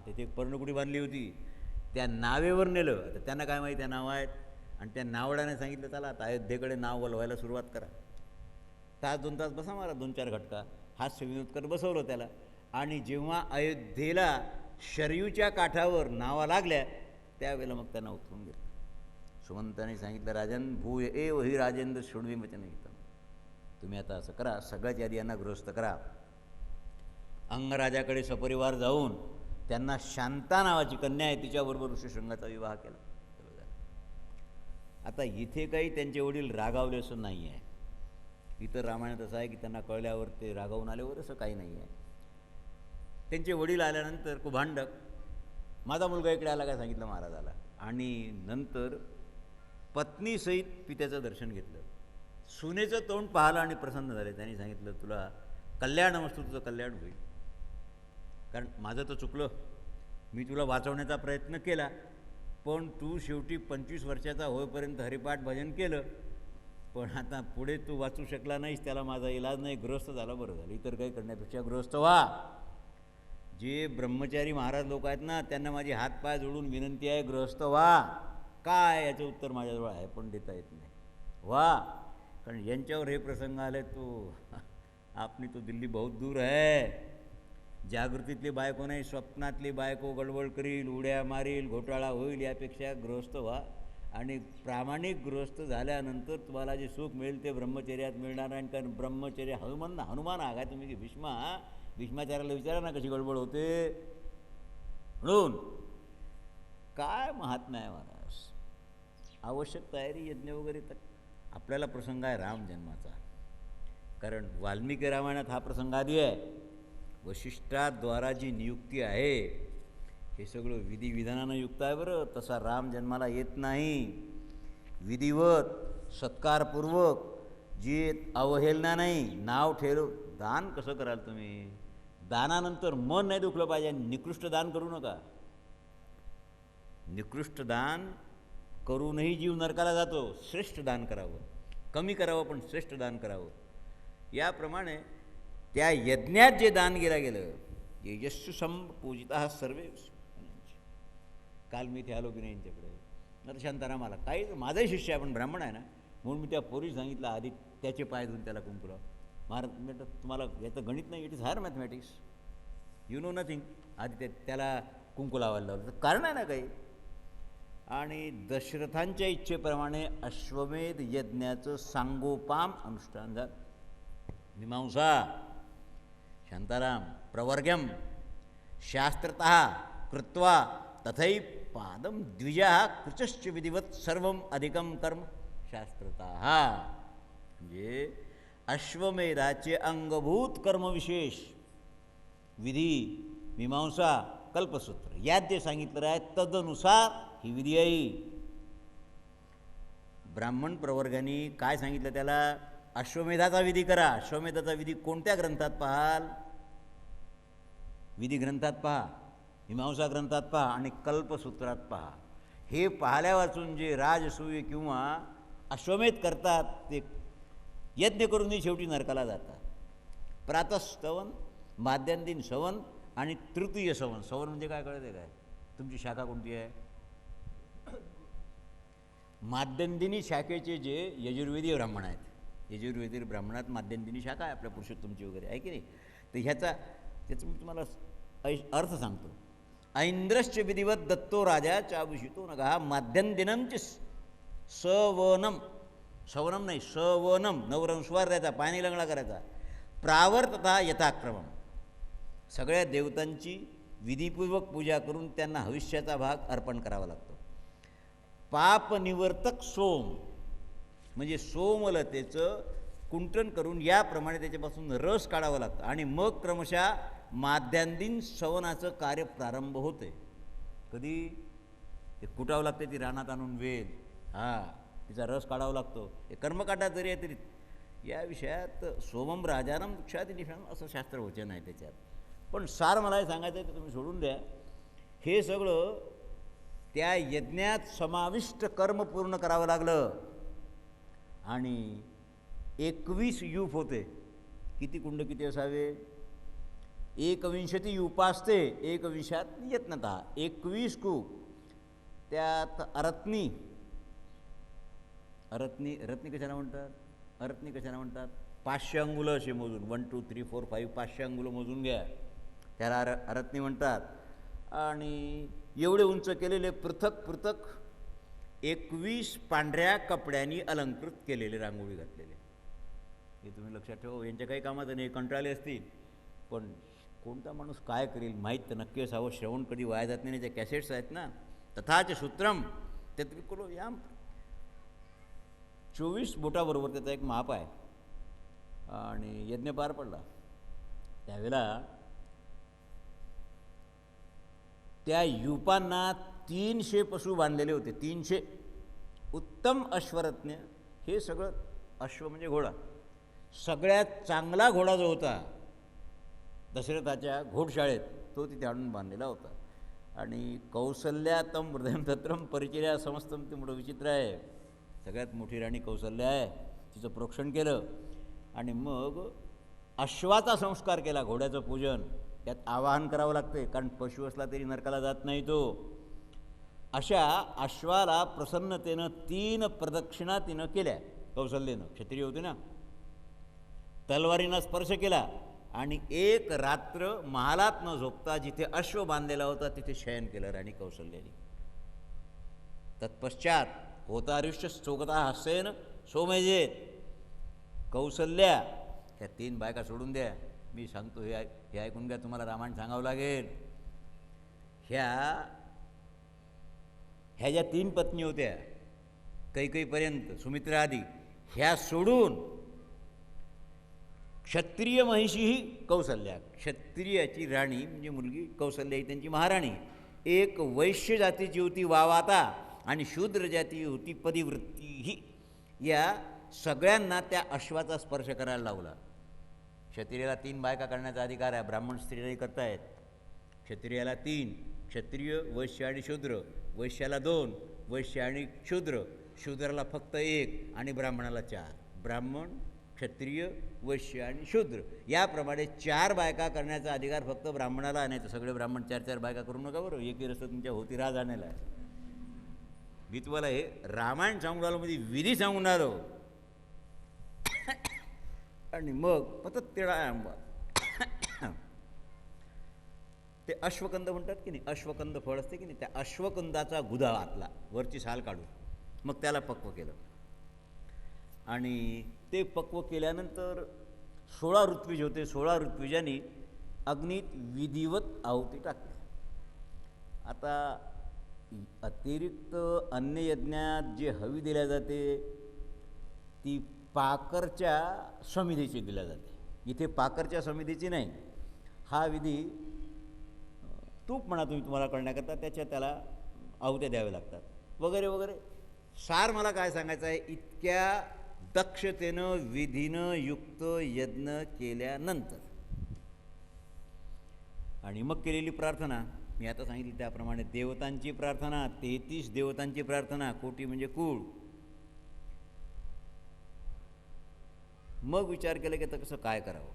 तिथे एक पर्णकुटी बांधली होती, त्या नावेवर नेलं. आता त्यांना काय माहिती त्या नाव आहेत. आणि त्या नावड्याने सांगितलं चला आता अयोध्येकडे नाव वलवायला सुरुवात करा. तास 2 तास बसा मारा, 2-4 घटका हास्य विनोद कर बसवलं त्याला. आणि जेव्हा अयोध्येला शरयूच्या काठावर नावा लागल्या त्यावेळेला मग त्यांना उतरून घेतलं. सुमंताने सांगितलं, राजन भूय एव हि राजेंद्र शृण्वी वचन येतं. तुम्ही आता असं करा, सगळ्यात आधी यांना गृहस्थ करा. अंगराजाकडे सपरिवार जाऊन त्यांना शांता नावाची कन्या आहे तिच्याबरोबर ऋषशृंगाचा विवाह केला. आता इथे काही त्यांचे वडील रागावले असं नाही आहे. इतर रामायणात असं आहे की त्यांना कळल्यावर ते रागावून आल्यावर असं काही नाही आहे. त्यांचे वडील आल्यानंतर कुभांडक माझा मुलगा इकडे आला काय सांगितलं महाराजाला. आणि नंतर पत्नीसहित पित्याचं दर्शन घेतलं. सुनेचं तोंड पाहिलं आणि प्रसन्न झाले. त्यांनी सांगितलं तुला कल्याणमस्तू, तुझं कल्याण होईल. कारण माझं तर चुकलं, मी तुला वाचवण्याचा प्रयत्न केला, पण तू शेवटी 25 वर्षाचा होईपर्यंत हरिपाठ भजन केलं, पण आता पुढे तू वाचू शकला नाहीस, त्याला माझा इलाज नाही, गृहस्थ झाला, बरं झालं. इतर काही करण्यापेक्षा गृहस्थ व्हा. जे ब्रह्मचारी महाराज लोक आहेत ना त्यांना माझी हातपाय जोडून विनंती आहे, गृहस्थ व्हा. काय याचं उत्तर माझ्याजवळ आहे पण देता येत नाही. व्हा, कारण यांच्यावर हे प्रसंग आले तो आपली तो दिल्ली बहुत दूर आहे. जागृतीतली बायको नाही, स्वप्नातली बायको गडबड करील, उड्या मारील, घोटाळा होईल. यापेक्षा गृहस्थ व्हा. आणि प्रामाणिक गृहस्थ झाल्यानंतर तुम्हाला जे सुख मिळेल ते ब्रह्मचर्यात मिळणार आहे. कारण ब्रह्मचर्य हनुमान हा काय तुम्ही की भीष्माचार्याला विचारा ना कशी गडबड होते. म्हणून काय महात्म्य आहे महाराज. आवश्यक तयारी यज्ञ वगैरे तर आपल्याला प्रसंग आहे राम जन्माचा. कारण वाल्मिकी रामायणात हा प्रसंग आधी आहे. वशिष्ठाद्वारा जी नियुक्ती आहे हे सगळं विधिविधानानं युक्त आहे बरं. तसा राम जन्माला येत नाही. विधिवत सत्कारपूर्वक, जी अवहेलना नाही, नाव ठेव. दान कसं कराल तुम्ही? दानानंतर मन नाही दुखलं पाहिजे. निकृष्ट दान करू नका. निकृष्ट दान करूनही जीव नरकाला जातो. श्रेष्ठ दान करावं, कमी करावं पण श्रेष्ठ दान करावं. याप्रमाणे त्या यज्ञात जे दान केलं गेलं, यजस्सु संपूजिता सर्वे. काल मी इथे आलो की नाही यांच्याकडे, आता शांताराम आला. काही माझाही शिष्य आहे पण ब्राह्मण आहे ना, म्हणून मी त्या पोरी सांगितलं आधी त्याचे पाय धुवून त्याला कुंकू लाव. महाराज म्हटलं तुम्हाला याचं गणित नाही, it is higher mathematics, you know nothing. आधी त्याला कुंकू लावायला लावलं तर कारण आहे ना काही. आणि दशरथांच्या इच्छेप्रमाणे अश्वमेध यज्ञाचं सांगोपाम अनुष्ठान झालं. मीमांसा शांताराम प्रवर्गम शास्त्रतः कृत्वा तथै पादम द्विजा कृचश्च विधिवत सर्वम अधिकम कर्म शास्त्रतः. म्हणजे अश्वमेधाचे अंगभूत कर्मविशेष विधी मीमांसा कल्पसूत्र यात जे सांगितलं आहे तदनुसार ही विधी आहे. ब्राह्मण प्रवर्गाने काय सांगितलं त्याला? अश्वमेधाचा विधी करा. अश्वमेधाचा विधी कोणत्या ग्रंथात पाहाल? विधी ग्रंथात पहा, मीमांसा ग्रंथात पहा आणि कल्पसूत्रात पहा. हे पाहिल्या वाचून जे राजसूय किंवा अश्वमेध करतात ते यज्ञ करूनही शेवटी नरकाला जातात. प्रातःस्तवन, माध्यान्दिन सवन आणि तृतीय सवन. सवन म्हणजे काय कळते काय? तुमची शाखा कोणती आहे? माध्यंदिनी शाखेचे जे यजुर्वेदीय ब्राह्मण आहेत, यजुर्वेदीय ब्राह्मणात माध्यंदिनी शाखा आहे आपल्या पुरुषोत्तमची वगैरे आहे की नाही. तर त्याचं मी तुम्हाला अर्थ सांगतो. ऐंद्रश्च विधिवत दत्तो राजा चाभूषितो नगा माध्यंदिनंच सवनम. सवनम नाही, सवनम. नवरंस्वार द्यायचा, पाणी लंगडा करायचा. प्रावर्तता यथाक्रमम. सगळ्या देवतांची विधिपूर्वक पूजा करून त्यांना हविष्याचा भाग अर्पण करावा लागतो. पापनिवर्तक सोम म्हणजे सोमलतेचं कुंटन करून याप्रमाणे त्याच्यापासून रस काढावा लागतं आणि मग क्रमशः माध्यान्दिन सवनाचं कार्य प्रारंभ होते. कधी? ते कुटावं लागते ती रानात आणून वेल, तिचा रस काढावा लागतो. हे कर्मकांडात जरी आहे तरी या विषयात सोमम राजानम क्षातिनिषान असं शास्त्रवचन आहे त्याच्यात. पण सार मला हे सांगायचं आहे, तर तुम्ही सोडून द्या. हे सगळं त्या यज्ञात समाविष्ट कर्म पूर्ण करावं लागलं आणि 21 यूप होते. किती कुंड किती असावे? 21 यूपास्ते 21 यत्नतः. 21 कूप. त्यात अरत्नी. रत्नी कशाला म्हणतात? अरत्नी कशाला म्हणतात? 500 अंगुलं असे मोजून 1 2 3 4 5 500 अंगुलं मोजून घ्या, त्याला अरत्नी म्हणतात. आणि एवढे उंच केलेले पृथक पृथक 21 पांढऱ्या कपड्यांनी अलंकृत केलेले रांगोळी घातलेले. हे तुम्ही लक्षात ठेवा. यांच्या काही कामाचं नाही, कंटाळले असतील, पण कोणता माणूस काय करेल माहीत तर नक्की असावं. श्रवण कधी वाया जात नाही. त्या कॅसेट्स आहेत ना, तथाच सूत्रम तत्विकुलो याम. 24 बोटाबरोबर त्याचा एक माप आहे. आणि यज्ञ पार पडला त्यावेळेला त्या युपांना 300 पशु बांधलेले होते. 300 उत्तम अश्वरत्न. हे सगळं अश्व म्हणजे घोडा. सगळ्यात चांगला घोडा जो होता दशरथाच्या घोडशाळेत तो तिथे आणून बांधलेला होता. आणि कौसल्या तम हृदयम तत्रम परिचर्या समस्तम. ते मोठं विचित्र आहे. सगळ्यात मोठी राणी कौसल्या आहे, तिचं प्रोक्षण केलं आणि मग अश्वाचा संस्कार केला, घोड्याचं पूजन. त्यात आवाहन करावं लागते, कारण पशु असला तरी नरकाला जात नाही तो. अशा अश्वाला प्रसन्नतेनं 3 प्रदक्षिणा तिनं केल्या कौसल्येनं. क्षत्रिय होते ना. तलवारीनं स्पर्श केला आणि 1 रात्र महालात न झोपता जिथे अश्व बांधलेला होता तिथे शयन केलं राणी कौसल्याने. तत्पश्चात होतारिष्य स्तोगता हसेन सोमेजेत. कौसल्या ह्या 3 बायका सोडून द्या, मी सांगतो हे ऐकून घ्या, तुम्हाला रामायण सांगावं लागेल. ह्या ज्या 3 पत्नी होत्या कैकेयीपर्यंत सुमित्रा आदी, ह्या सोडून क्षत्रिय महिषी ही कौसल्या. क्षत्रियाची राणी म्हणजे मुलगी कौसल्या ही त्यांची महाराणी. एक वैश्य जातीची होती वावाता आणि शूद्र जाती होती पतिवृत्ती ही. या सगळ्यांना त्या अश्वाचा स्पर्श करायला लावला. क्षत्रियाला 3 बायका करण्याचा अधिकार आहे, ब्राह्मण स्त्रीलाही करतायत. क्षत्रियाला 3, क्षत्रिय वैश्य आणि शूद्र. वैश्याला 2, वैश्य आणि शूद्र. शूद्राला फक्त 1 आणि ब्राह्मणाला 4. ब्राह्मण, क्षत्रिय, वैश्य आणि शूद्र याप्रमाणे 4 बायका करण्याचा अधिकार फक्त ब्राह्मणाला आणायचं. सगळे ब्राह्मण 4-4 बायका करू नका बरं, एकी रस्ता तुमच्या होती राज आणायला. मी तुम्हाला हे रामायण सांगून आलो, मध्ये विधी सांगून आलो. आणि मग पतत्तिळा आंबा ते अश्वकंद म्हणतात की नाही, अश्वकंद फळ असते की नाही, त्या अश्वकंदाचा गुदा आतला वरची साल काढून मग त्याला पक्व केलं. आणि ते पक्व केल्यानंतर 16 ऋत्विज होते. 16 ऋत्विजांनी अग्नीत विधिवत आहुती टाकली. आता अतिरिक्त अन्नयज्ञात जे हवी दिल्या जाते ती पाकरच्या समितीची दिल्या जाते. इथे पाकरच्या समितीची नाही. हा विधी तूप म्हणा तुम्ही तुम्हाला कळण्याकरता त्याच्या त्याला आहुत्या द्याव्या लागतात वगैरे वगैरे. सार मला काय सांगायचं आहे, इतक्या दक्षतेनं विधीनं युक्त यज्ञ केल्यानंतर आणि मग केलेली प्रार्थना मी आता सांगितली त्याप्रमाणे देवतांची प्रार्थना, 33 देवतांची प्रार्थना, कोटी म्हणजे कुळ. मग विचार केला की आता कसं काय करावं.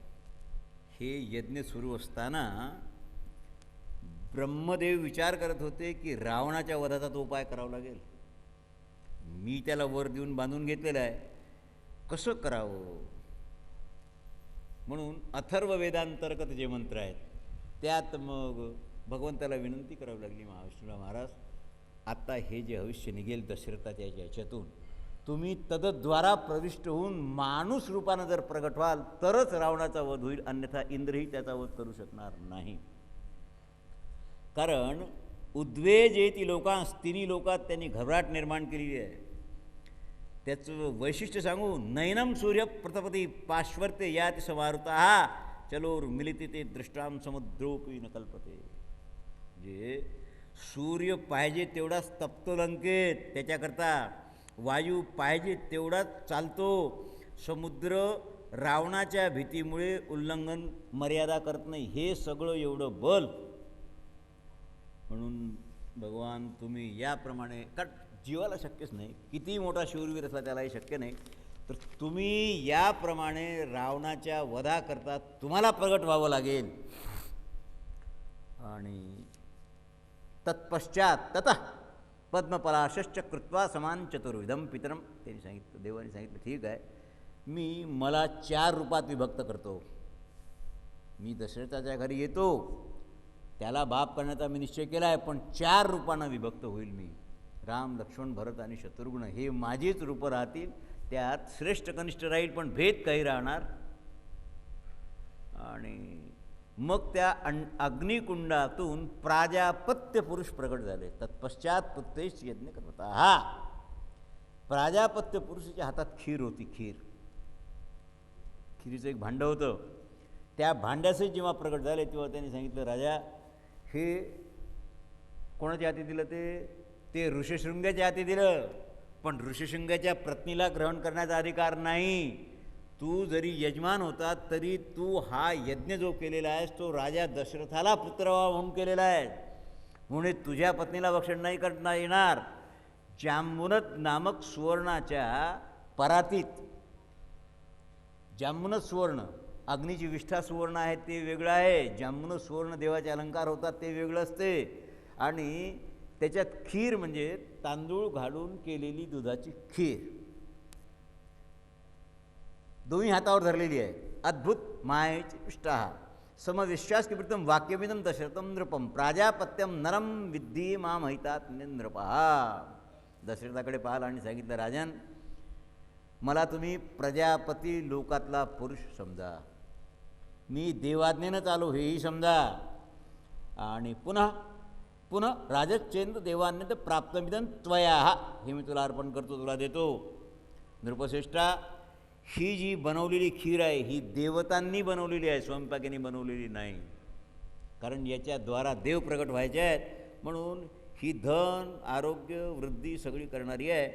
हे यज्ञ सुरू असताना ब्रह्मदेव विचार करत होते की रावणाच्या वधाचा तो उपाय करावा लागेल. मी त्याला वर देऊन बांधून घेतलेलं आहे, कसं करावं. म्हणून अथर्व वेदांतर्गत जे मंत्र आहेत त्यात मग भगवंताला विनंती करावी लागली महाविष्णूला, महाराज आत्ता हे जे भविष्य निघेल दशरथाच्या याच्यातून तुम्ही तद्द्वारा प्रविष्ट होऊन माणूस रूपानं जर प्रगट व्हाल तरच रावणाचा वध होईल, अन्यथा इंद्रही त्याचा वध करू शकणार नाही. कारण उद्वेज येती लोकांस, तिन्ही लोकात त्यांनी घबराट निर्माण केलेली आहे. त्याचं वैशिष्ट्य सांगू, नैनम सूर्य प्रतपती पार्श्वर्ते याति समारुता चलोर मिलिते ते दृष्टाम समुद्रोपी न कल्पते. म्हणजे सूर्य पाहिजे तेवढाच तपतो लंकेत, त्याच्याकरता वायू पाहिजे तेवढाच चालतो. समुद्र रावणाच्या भीतीमुळे उल्लंघन मर्यादा करत नाही. हे सगळं एवढं बल. म्हणून भगवान तुम्ही याप्रमाणे, कारण जीवाला शक्यच नाही, कितीही मोठा शूरवीर असला त्यालाही शक्य नाही, तर तुम्ही याप्रमाणे रावणाच्या वधाकरता तुम्हाला प्रगट व्हावं लागेल. आणि तत्पश्चात ततः पद्मपलाशश्च कृत्वा समान चतुर्विधम पितरम. त्यांनी सांगितलं, देवाने सांगितलं ठीक आहे, मी मला 4 रूपात विभक्त करतो. मी दशरथाच्या घरी येतो, त्याला बाप करण्याचा मी निश्चय केला आहे, पण 4 रूपानं विभक्त होईल मी. राम, लक्ष्मण, भरत आणि शत्रुघ्न हे माझीच रूपं राहतील. त्यात श्रेष्ठ कनिष्ठ राहील, पण भेद काही राहणार. आणि मग त्या अग्निकुंडातून प्राजापत्य पुरुष प्रगट झाले. तत्पश्चात पुत्रेश यज्ञ करता. हा प्राजापत्य पुरुषाच्या हातात खीर होती. खिरीचं एक भांडं होतं. त्या भांड्याचे जेव्हा प्रगट झाले तेव्हा त्यांनी सांगितलं, राजा हे कोणाच्या हाती दिलं? ते ऋषशृंगाच्या हाती दिलं. पण ऋषशृंगाच्या पत्नीला ग्रहण करण्याचा अधिकार नाही. तू जरी यजमान होता तरी तू हा यज्ञ जो केलेला आहेस तो राजा दशरथाला पुत्र व्हावा म्हणून केलेला आहे. म्हणून तुझ्या पत्नीला भक्षण नाही करता येणार. जांबुनत नामक सुवर्णाच्या परातीत, जांबुनत सुवर्ण, अग्नीची विष्ठा सुवर्ण आहे ते वेगळं आहे. जांबुनत सुवर्ण देवाचे अलंकार होतात ते वेगळं असते. आणि त्याच्यात खीर म्हणजे तांदूळ घालून केलेली दुधाची खीर दोन्ही हातावर धरलेली आहे. अद्भुत मायेची विष्ठा. समविश्वास किवृत्तम वाक्यविदम दशरथम नृपम प्राजापत्यम नरम विद्धी मामहितात नृपहा. दशरथाकडे पाहिलं आणि सांगितलं, राजन मला तुम्ही प्रजापती लोकातला पुरुष समजा, मी देवाज्ञेनंच आलो हेही समजा. आणि पुन्हा राजच्चेंद्र देवान्यत प्राप्तमिदं त्वया, हे मी तुला अर्पण करतो, तुला देतो. नृपश्रेष्ठा, ही जी बनवलेली खीर आहे ही देवतांनी बनवलेली आहे, स्वयंपाकीने बनवलेली नाही. कारण याच्याद्वारा देव प्रगट व्हायचे आहेत. म्हणून ही धन, आरोग्य, वृद्धी सगळी करणारी आहे.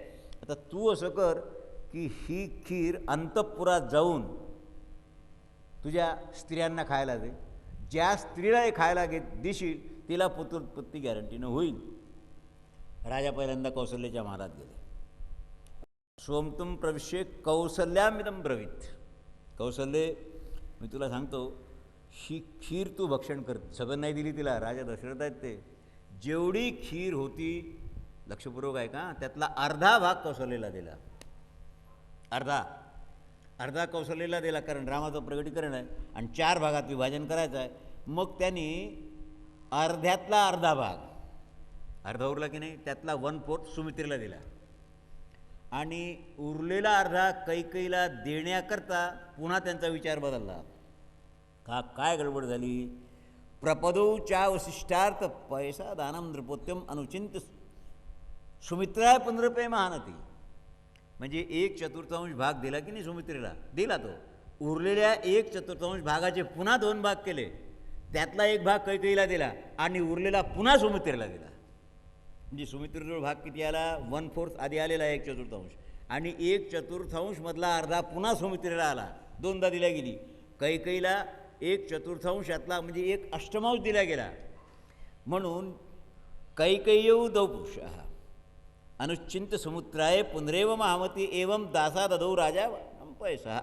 आता तू असं कर की ही खीर अंतःपुरात जाऊन तुझ्या स्त्रियांना खायला दे. ज्या स्त्रीला हे खायला देशील तिला पुत्रोत्पत्ती गॅरंटीनं होईल. राजा पहिल्यांदा कौशल्याच्या महालात गेले. सोमतुम प्रविश्य कौसल्यामिदं ब्रवीत. कौशल्ये, मी तुला सांगतो, ही खीर तू भक्षण कर. सगळं नाही दिली तिला, राजा दशरथ आहेत ते. जेवढी खीर होती, लक्षपूर्वक आहे का, त्यातला अर्धा भाग कौशल्याला दिला. अर्धा कौशल्याला दिला, कारण रामाचं प्रगटीकरण आहे आणि 4 भागात विभाजन करायचं आहे. मग त्यांनी अर्ध्यातला अर्धा भाग, अर्धा उरला की नाही, त्यातला 1/4 सुमित्रेला दिला. आणि उरलेला अर्धा कैकेयीला देण्याकरता पुन्हा त्यांचा विचार बदलला. काय गडबड झाली? प्रपदौ चा वसिष्ठार्थ पैसा दानम नृपोत्यम अनुचिंत सुमित्राय पुनरुपे महानती. म्हणजे 1/4 भाग दिला की नाही सुमित्रेला, दिला तो. उरलेल्या 1/4 भागाचे पुन्हा 2 भाग केले. त्यातला एक भाग कैकेयीला दिला आणि उरलेला पुन्हा सुमित्रेला दिला. म्हणजे सुमित्रेजवळ भाग किती आला? 1/4 आधी आलेला आहे 1/4 आणि 1/4 मधला अर्धा पुन्हा सुमित्रेला आला. दोनदा दिल्या गेली. कैकेयीला 1/4 यातला म्हणजे 1/8 दिला गेला. म्हणून कैकेय्यौ दौ पुरुषः अनुचिंत समुद्राय पुनरेव महामती एवं दासा ददौ राजा पैसा.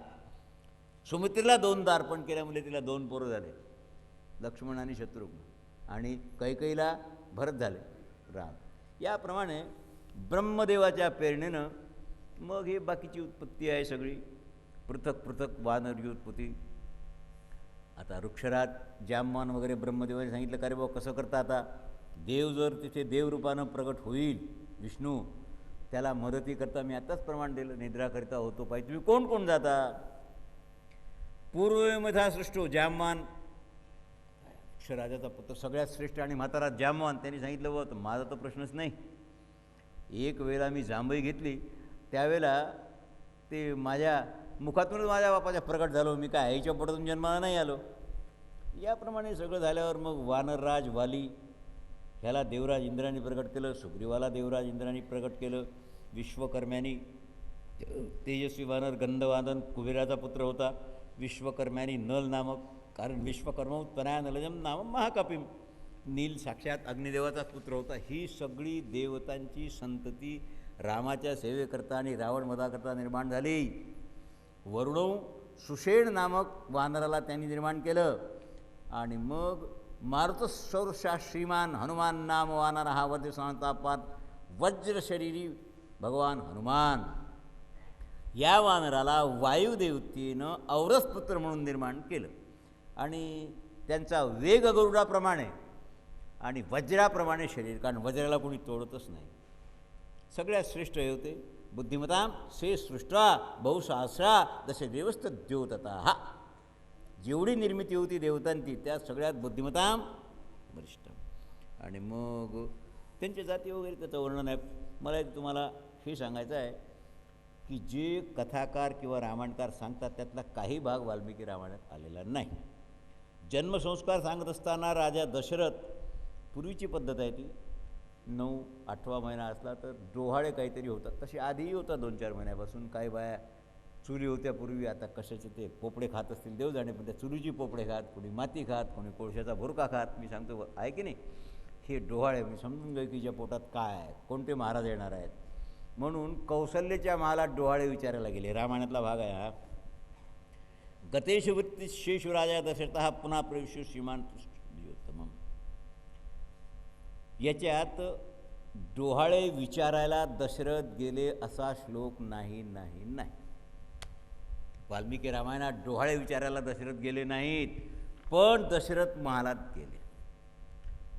सुमित्रेला 2दा अर्पण केल्यामुळे तिला 2 पोरं झाले, लक्ष्मण आणि शत्रुघ्न, आणि कैकेयीला भरत झाले, राम. याप्रमाणे ब्रह्मदेवाच्या प्रेरणेनं मग हे बाकीची उत्पत्ती आहे सगळी, पृथक पृथक वानर उत्पत्ती. आता वृक्षराज जामवान वगैरे ब्रह्मदेवाने सांगितलं का रे बाबा कसं करता, आता देव जर तिथे देवरूपानं प्रगट होईल विष्णू, त्याला मदतीकरता मी आताच प्रमाण दिलं, निद्राकरिता होतो पाहिजे, तुम्ही कोण कोण जाता? पूर्वमथा सृष्टो जामवान, वृक्षराजाचा पुत्र सगळ्यात श्रेष्ठ आणि म्हातारा जामवान, त्यांनी सांगितलं बाबा माझा तर प्रश्नच नाही. एक वेळेला मी जांभई घेतली, त्यावेळेला ते माझ्या मुखातूनच माझ्या बापाच्या प्रगट झालो, मी काय आईच्या पोटातून जन्माला नाही आलो. याप्रमाणे सगळं झाल्यावर मग वानरराज वाली ह्याला देवराज इंद्राने प्रगट केलं, सुग्रीवाला देवराज इंद्राने प्रगट केलं, विश्वकर्म्यानी तेजस्वी वानर गंधवादन कुबेराचा पुत्र होता, विश्वकर्म्यानी नल नामक, कारण विश्वकर्म उत्पन्नाय नलजम नाम महाकपिम, नील साक्षात अग्निदेवाचा पुत्र होता. ही सगळी देवतांची संतती रामाच्या सेवेकरता आणि रावण वधाकरता निर्माण झाली. वरुणौ सुषेण नामक वानराला त्यांनी निर्माण केलं, आणि मग मारुतसौरशा श्रीमान हनुमान नाम वानर हा वज्रसंतापात वज्रशरीरी भगवान हनुमान. या वानराला वायुदेवतेनं औरसपुत्र म्हणून निर्माण केलं, आणि त्यांचा वेग गरुडाप्रमाणे आणि वज्राप्रमाणे शरीर, कारण वज्राला कोणी तोडतच नाही. सगळ्यात श्रेष्ठ हे होते. बुद्धिमतां से सृष्टा बहुसहस्रा दश देवस्त द्योतता. हा जेवढी निर्मिती होती देवतांची त्या सगळ्यात बुद्धिमतां वरिष्ठ. आणि मग त्यांच्या जाती वगैरे त्याचं वर्णन आहे. मला तुम्हाला हे सांगायचं आहे की जे कथाकार किंवा रामायणकार सांगतात त्यातला काही भाग वाल्मिकी रामायणात आलेला नाही. जन्मसंस्कार सांगत असताना राजा दशरथ, पूर्वीची पद्धत आहे ती, 9-8वा महिना असला तर डोहाळे काहीतरी होतात, तसे आधीही होता 2-4 महिन्यापासून. काही बाया चुली होत्या पूर्वी, आता कशाचे ते पोपडे खात असतील देव जाणे, पण त्या चुलीची पोपडे खात, कोणी माती खात, कोणी कोळशाचा भुरका खात. मी सांगतो आहे की नाही, हे डोहाळे मी समजून गए की ज्या पोटात काय आहे, कोणते महाराज येणार आहेत. म्हणून कौशल्याच्या महालात डोहाळे विचारायला गेले. रामायणातला भाग आहे हा. गतेषु वृत्ती शेषु राजा दशरथ पुन्हा प्रविश्य श्रीमान प्रियोत्तमम. याच्यात डोहाळे विचारायला दशरथ गेले असा श्लोक नाही नाही नाही. वाल्मिकी रामायणात डोहाळे विचारायला दशरथ गेले नाहीत, पण दशरथ महालात गेले.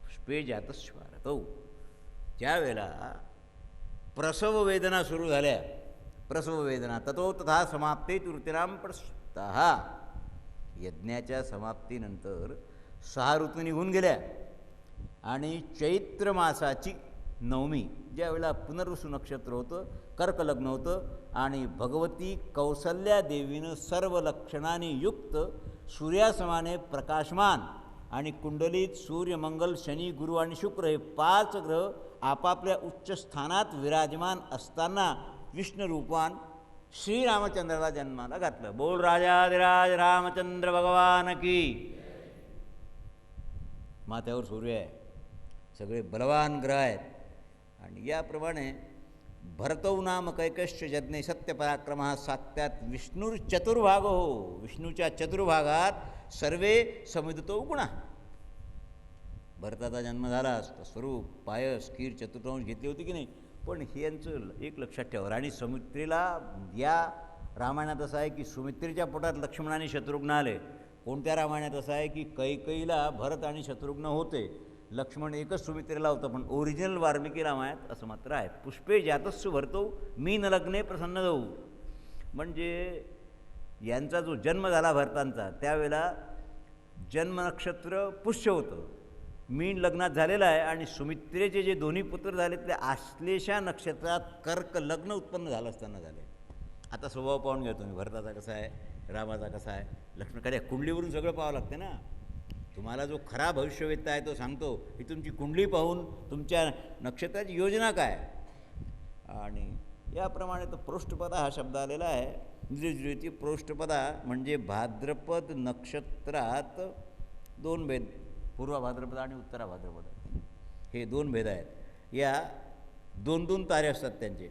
पुष्पे जातस्वारतो. ज्यावेळेला प्रसव वेदना सुरू झाल्या, प्रसव वेदना ततो तथा समाप्ते तृतीराम प्रस्तः. यज्ञाच्या समाप्तीनंतर 6 ऋतू निघून गेल्या, आणि चैत्र मासाची 9वी ज्यावेळेला पुनर्वसू नक्षत्र होतं, कर्क लग्न होतं, आणि भगवती कौसल्या देवीनं सर्व लक्षणांनी युक्त सूर्यासमाने प्रकाशमान आणि कुंडलीत सूर्य, मंगल, शनी, गुरु आणि शुक्र हे 5 ग्रह आपापल्या उच्च स्थानात विराजमान असताना विष्णुरूपान श्रीरामचंद्राला जन्माला घातलं. बोल राजाधिराज रामचंद्र भगवान की. माथ्यावर सूर्य आहे, सगळे बलवान ग्रह आहेत. आणि याप्रमाणे भरतौ नाम कैकश्च यज्ञे सत्यपराक्रम सात्यात विष्णुर्चतुर्भाग हो. विष्णूच्या चतुर्भागात सर्वे समुदितो गुणा. भरताचा जन्म झाला असता, स्वरूप, पायस, कीर, चतुर्थ घेतली होती की नाही, पण हे यांचं एक लक्षात ठेवा. आणि सुमित्रेला या रामायणात असं आहे की सुमित्रेच्या पोटात लक्ष्मण आणि शत्रुघ्न आले. कोणत्या रामायणात असं आहे की कैकेयीला भरत आणि शत्रुघ्न होते, लक्ष्मण एकच सुमित्रेला होतं. पण ओरिजिनल वाल्मिकी रामायणात असं मात्र आहे. पुष्पे जातस्सु भरतो मीन लग्ने प्रसन्न जाऊ. म्हणजे यांचा जो जन्म झाला भरतांचा त्यावेळेला जन्मनक्षत्र पुष्य होतं, मीन लग्नात झालेलं आहे. आणि सुमित्रेचे जे दोन्ही पुत्र झाले ते आश्लेषा नक्षत्रात कर्क लग्न उत्पन्न झालं असताना झाले. आता स्वभाव पाहून घ्या तुम्ही, भरताचा कसा आहे, रामाचा कसा आहे, लक्ष्मण. काय कुंडलीवरून सगळं पाहावं लागते ना. तुम्हाला जो खरा भविष्यवेत्ता आहे तो सांगतो ही तुमची कुंडली पाहून तुमच्या नक्षत्राची योजना काय, आणि याप्रमाणे तो पृष्ठपदा हा शब्द आलेला आहे. द्वितीय पृष्ठपदा म्हणजे भाद्रपद नक्षत्रात दोन भेद, पूर्व भाद्रपद आणि उत्तरा भाद्रपद, हे दोन भेद आहेत. या दोन दोन तारे असतात त्यांचे,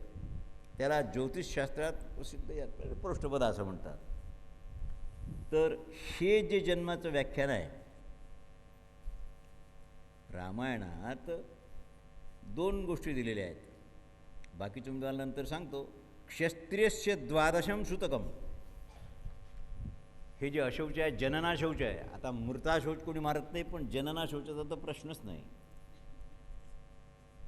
त्याला ज्योतिषशास्त्रात प्रसिद्ध पृष्ठपद असं म्हणतात. तर हे जे जन्माचं व्याख्यान आहे रामायणात, दोन गोष्टी दिलेल्या आहेत. बाकी तुम्हाला नंतर सांगतो. क्षत्रियस्य द्वादशम सुतकम, हे जे अशौच आहे जनना शौच आहे. आता मृता शौच कोणी मारत नाही, पण जनना शौचाचा तर प्रश्नच नाही.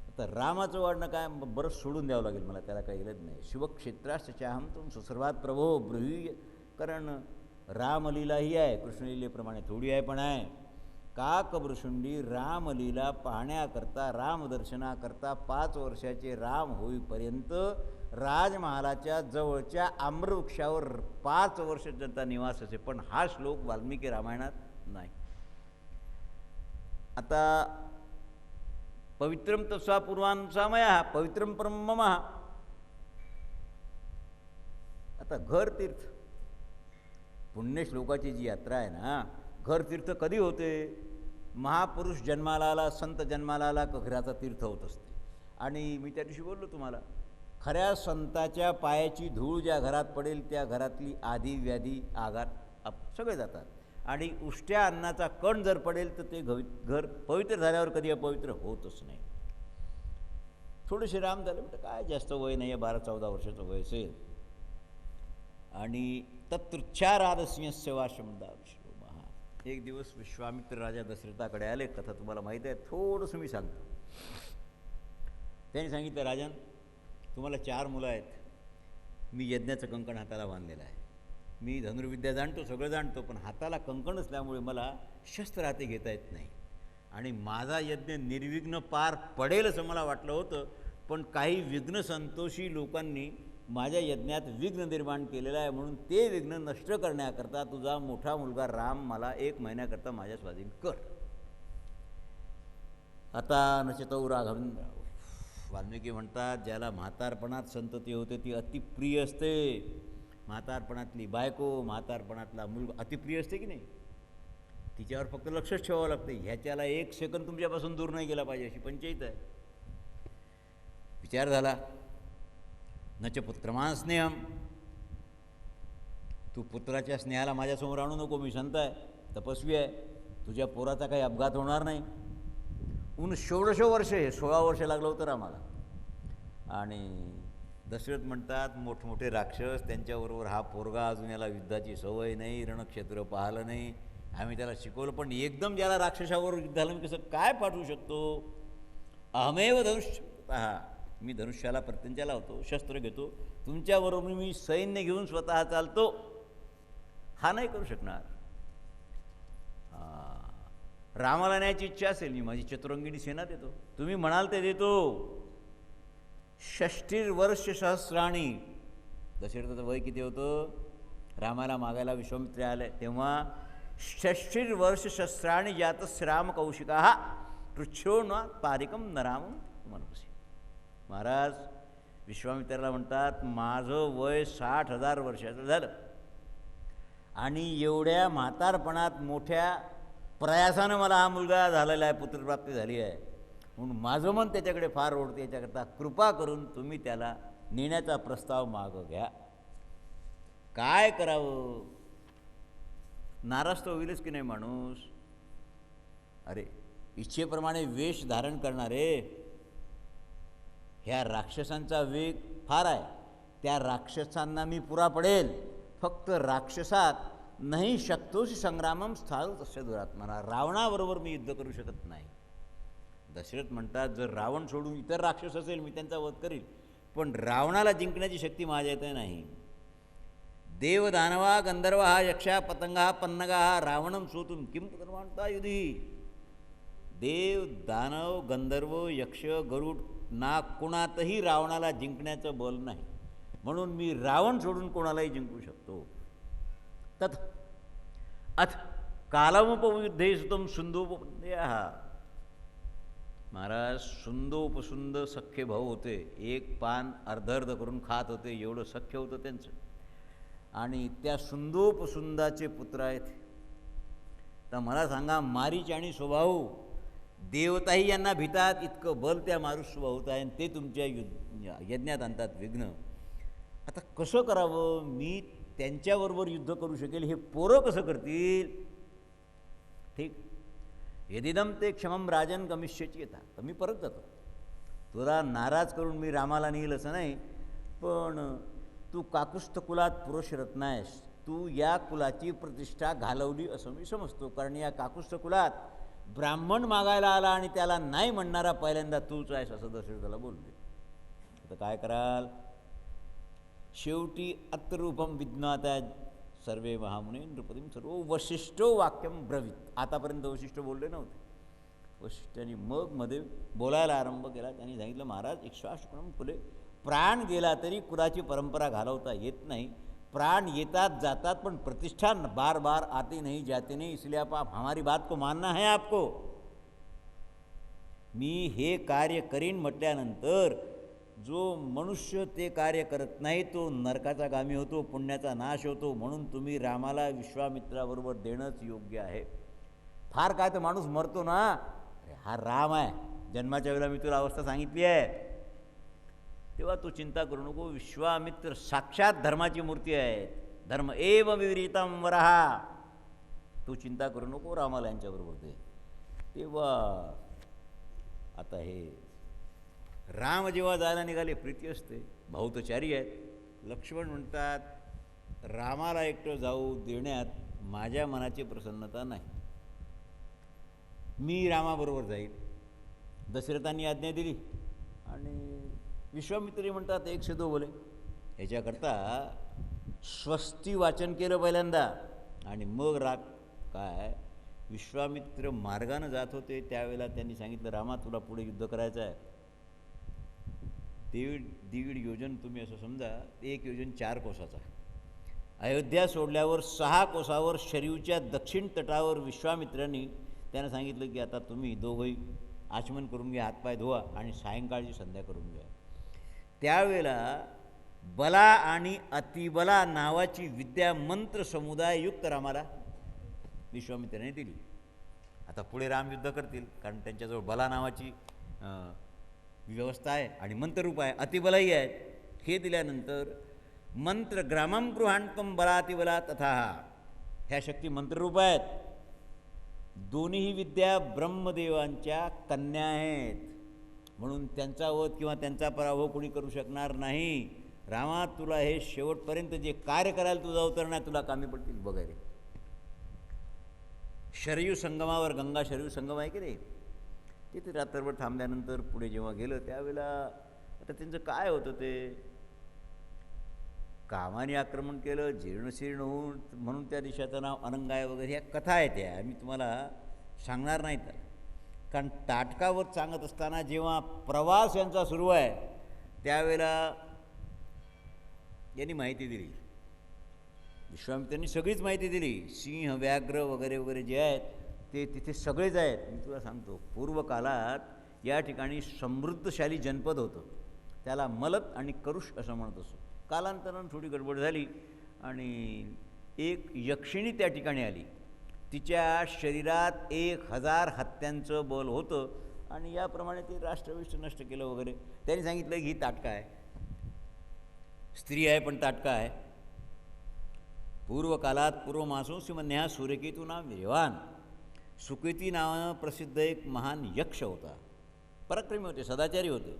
आता रामाचं वाढणं काय बरंच सोडून द्यावं लागेल मला, त्याला काही गरज नाही. शिवक्षेत्राश्चाहम तुम सुसर्वात प्रभो ब्रूही, कारण रामलीला ही आहे, कृष्णलीलेप्रमाणे थोडी आहे पण आहे. काकभ्रुशुंडी रामलीला पाहण्याकरता, रामदर्शनाकरता 5 वर्षाचे राम होईपर्यंत राजमहालाच्या जवळच्या आम्रवृक्षावर 5 वर्ष त्यांचा निवास असे. पण हा श्लोक वाल्मिकी रामायणात नाही. आता पवित्रम तस्वा पूर्वान् सामया पवित्रम परम मम. आता घर तीर्थ, पुण्यश्लोकाची जी यात्रा आहे ना, घर तीर्थ कधी होते? महापुरुष जन्माला आला, संत जन्माला आला का घराचा तीर्थ होत असते. आणि मी त्या दिवशी बोललो तुम्हाला, खऱ्या संताच्या पायाची धूळ ज्या घरात पडेल त्या घरातली आधी व्याधी आघात सगळे जातात. आणि उष्ट्या अन्नाचा कण जर पडेल तर ते घर पवित्र झाल्यावर कधी अपवित्र होतच नाही. थोडेसे राम झाले म्हणजे काय जास्त वय नाही आहे, 12-14 वर्षाचं वय असेल. आणि तत्रुच्छारादसिंहस्य वाशमदा विष्णू. एक दिवस विश्वामित्र राजा दशरथाकडे आले. कथा तुम्हाला माहीत आहे, थोडंसं मी सांगतो. त्यांनी सांगितलं, राजन तुम्हाला 4 मुलं आहेत, मी यज्ञाचं कंकण हाताला बांधलेलं आहे, मी धनुर्विद्या जाणतो, सगळं जाणतो, पण हाताला कंकण असल्यामुळे मला शस्त्र हाती घेता येत नाही. आणि माझा यज्ञ निर्विघ्न पार पडेल असं मला वाटलं होतं, पण काही विघ्न संतोषी लोकांनी माझ्या यज्ञात विघ्न निर्माण केलेलं आहे. म्हणून ते विघ्न नष्ट करण्याकरता तुझा मोठा मुलगा राम मला 1 महिन्याकरता माझ्या स्वाधीन कर. आता नचतौ राघवन. वाल्मिकी म्हणतात, ज्याला म्हातारपणात संतती होते ती अतिप्रिय असते. म्हातारपणातली बायको, म्हातारपणातला मुलगा अतिप्रिय असते की नाही, तिच्यावर फक्त लक्षच ठेवावं लागते. ह्याच्याला 1 सेकंद तुमच्यापासून दूर नाही गेला पाहिजे, अशी पंचायत आहे. विचार झाला, नच पुत्रमान स्नेहम, तू पुत्राच्या स्नेहाला माझ्यासमोर आणू नको, मी संत आहे, तपस्वी आहे, तुझ्या पोराचा काही अपघात होणार नाही. 16 वर्ष, हे 16 वर्ष लागलं होतं रामाला. आणि दशरथ म्हणतात, मोठमोठे राक्षस, त्यांच्याबरोबर हा पोरगा, अजून याला युद्धाची सवय नाही, रणक्षेत्र पाहिलं नाही, आम्ही त्याला शिकवलं, पण एकदम ज्याला राक्षसावर युद्धाला मी कसं काय पाठवू शकतो? अहमेव धनुष्य, पहा मी धनुष्याला प्रत्यंचा लावतो, शस्त्र घेतो, तुमच्याबरोबर मी सैन्य घेऊन स्वतः चालतो, हा नाही करू शकणार. रामाला न्यायची इच्छा असेल, मी माझी चतुरंगिणी सेना देतो, तुम्ही म्हणाल ते देतो. 60 वर्ष सहस्राणी, दशरथाचं वय किती होतं? रामाला मागायला विश्वामित्र आले तेव्हा 60 वर्ष सहस्राणी जातस्य राम कौशिका पृच्छो न पारिकम नरामं मनपसी. महाराज विश्वामित्राला म्हणतात, माझं वय 60,000 वर्षाचं झालं आणि एवढ्या म्हातारपणात मोठ्या प्रयासानं मला हा मुलगा झालेला आहे, पुत्रप्राप्ती झाली आहे, म्हणून माझं मन त्याच्याकडे फार ओढते. याच्याकरता कृपा करून तुम्ही त्याला नेण्याचा प्रस्ताव मागं घ्या. काय करावं? नाराज तर होईलच की नाही माणूस. अरे इच्छेप्रमाणे वेश धारण करणारे, ह्या राक्षसांचा वेग फार आहे, त्या राक्षसांना मी पुरा पडेल. फक्त राक्षसात नाही शक्तोशी संग्रामम स्थाळू तस्य दुरात्मना, रावणाबरोबर मी युद्ध करू शकत नाही. दशरथ म्हणतात, जर रावण सोडून इतर राक्षस असेल मी त्यांचा वध करील, पण रावणाला जिंकण्याची शक्ती माझ्या येते नाही. देव दानवा गंधर्व हा यक्षा पतंगा पन्नगा हा रावणम सोतून किम पुनर्मानता युधी. देव दानव गंधर्व यक्ष गरुड ना कोणातही रावणाला जिंकण्याचं बल नाही, म्हणून मी रावण सोडून कोणालाही जिंकू शकतो. तथ अथ कालमुपयुद्धे सुतम सुंदोपया. महाराज सुंदोपसुंद सख्खे भाऊ होते, एक पान अर्ध करून खात होते, एवढं सख्य होतं त्यांचं. आणि त्या सुंदोपसुंदाचे पुत्र आहेत. तर मला सांगा, मारीच आणि स्वभाव देवताही यांना भितात, इतकं बल त्या मारुस स्वभावत आहे, आणि ते तुमच्या यज्ञात आणतात विघ्न. आता कसं करावं? मी त्यांच्याबरोबर युद्ध करू शकेल, हे पोरं कसं करतील? ठीक, यदिदम ते क्षमम राजन गमिष्यची येतात. तर मी परत जातो. तुला नाराज करून मी रामाला नेईल असं नाही, पण तू काकुस्थ कुलात पुरुषरत्न आहेस, तू या कुलाची प्रतिष्ठा घालवली असं मी समजतो. कारण या काकुस्थ कुलात ब्राह्मण मागायला आला आणि त्याला नाही म्हणणारा पहिल्यांदा तूच आहेस असं दशरथाला बोलले. आता काय कराल? शेवटी अत्ररूपम विज्ञाता सर्वे महामुने नृपतीम सर्व वशिष्ठो वाक्यम ब्रवीत. आतापर्यंत वशिष्ठ बोलले नव्हते. वशिष्ठांनी मग मध्ये बोलायला आरंभ केला. त्यांनी सांगितलं, महाराज इक्ष्वाकुणम कुले, प्राण गेला तरी कुलाची परंपरा घालवता येत नाही. प्राण येतात जातात, पण प्रतिष्ठा बार बार आती नहीं जाती नहीं, इसलिए आप हमारी बात को मानना है आपको. मी हे कार्य करीन म्हटल्यानंतर जो मनुष्य ते कार्य करत नाही तो नरकाचा गामी होतो, पुण्याचा नाश होतो. म्हणून तुम्ही रामाला विश्वामित्राबरोबर देणंच योग्य आहे. फार काय तर माणूस मरतो ना, अरे हा राम आहे, जन्माच्या वेळेला मी तुला अवस्था सांगितली आहे, तेव्हा तू चिंता करू नको. विश्वामित्र साक्षात धर्माची मूर्ती आहे. धर्म एव विवरितम वरहा. तू चिंता करू नको, रामाला यांच्याबरोबर दे. तेव्हा आता हे राम जेव्हा जायला निघाले, प्रीती असते, भाऊतचारी आहेत. लक्ष्मण म्हणतात, रामाला एकटं जाऊ देण्यात माझ्या मनाची प्रसन्नता नाही, मी रामाबरोबर जाईल. दशरथांनी आज्ञा दिली. आणि विश्वामित्री म्हणतात, एक से दो बोले. ह्याच्याकरता स्वस्ती वाचन केलं पहिल्यांदा, आणि मग राग. काय? विश्वामित्र मार्गानं जात होते त्यावेळेला त्यांनी सांगितलं, रामा तुला पुढे युद्ध करायचं आहे. दीड योजन तुम्ही असं समजा, एक योजन 4 कोसाचा. अयोध्या सोडल्यावर 6 कोसावर शरीवच्या दक्षिण तटावर विश्वामित्रांनी त्यांना सांगितलं की आता तुम्ही दोघंही आचमन करून घ्या, हातपाय धुवा आणि सायंकाळची संध्या करून घ्या. त्यावेळेला बला आणि अतिबला नावाची विद्या मंत्र समुदाययुक्त रामाला विश्वामित्राने दिली. आता पुढे राम युद्ध करतील, कारण त्यांच्याजवळ बला नावाची व्यवस्था आहे आणि मंत्ररूप आहे, अतिबलाही आहेत. हे दिल्यानंतर मंत्र ग्रामम गृहांतम बलातिबला तथा, ह्या शक्ती मंत्ररूप आहेत. दोन्ही विद्या ब्रह्मदेवांच्या कन्या आहेत, म्हणून त्यांचा वध किंवा त्यांचा पराभव कोणी करू शकणार नाही. रामा तुला हे शेवटपर्यंत जे कार्य करायला तुझा अवतरण आहे तुला कामी पडतील वगैरे. शरयू संगमावर, गंगा शरयू संगम आहे की नाही, तिथे रात्रभर थांबल्यानंतर पुढे जेव्हा गेलं त्यावेळेला आता त्यांचं काय होतं, ते कामाने आक्रमण केलं, जीर्णशीर्ण होऊन, म्हणून त्या देशाचं नाव अनंगाय वगैरे ह्या कथा आहेत. त्या मी तुम्हाला सांगणार नाही तर, कारण ताटकावर सांगत असताना जेव्हा प्रवास यांचा सुरू आहे त्यावेळेला यांनी माहिती दिली, विश्वामित्रांनी सगळीच माहिती दिली. सिंह, व्याघ्र वगैरे वगैरे जे आहेत ते तिथे सगळेच आहेत. मी तुला सांगतो, पूर्वकालात या ठिकाणी समृद्धशाली जनपद होतं, त्याला मलत आणि करुष असं म्हणत असो. कालांतरानं थोडी गडबड झाली आणि एक यक्षिणी त्या ठिकाणी आली. तिच्या शरीरात 1000 हत्यांचं बल होतं आणि याप्रमाणे ते राष्ट्रविष्ट नष्ट केलं वगैरे. त्यांनी सांगितलं ही ताटका आहे, स्त्री आहे पण ताटका आहे. पूर्वकालात पूर्वमासोंसिमन्या सूर्यकेतू नाव विर्यवान, सुकेती नावानं प्रसिद्ध एक महान यक्ष होता. पराक्रमी होते, सदाचारी होते,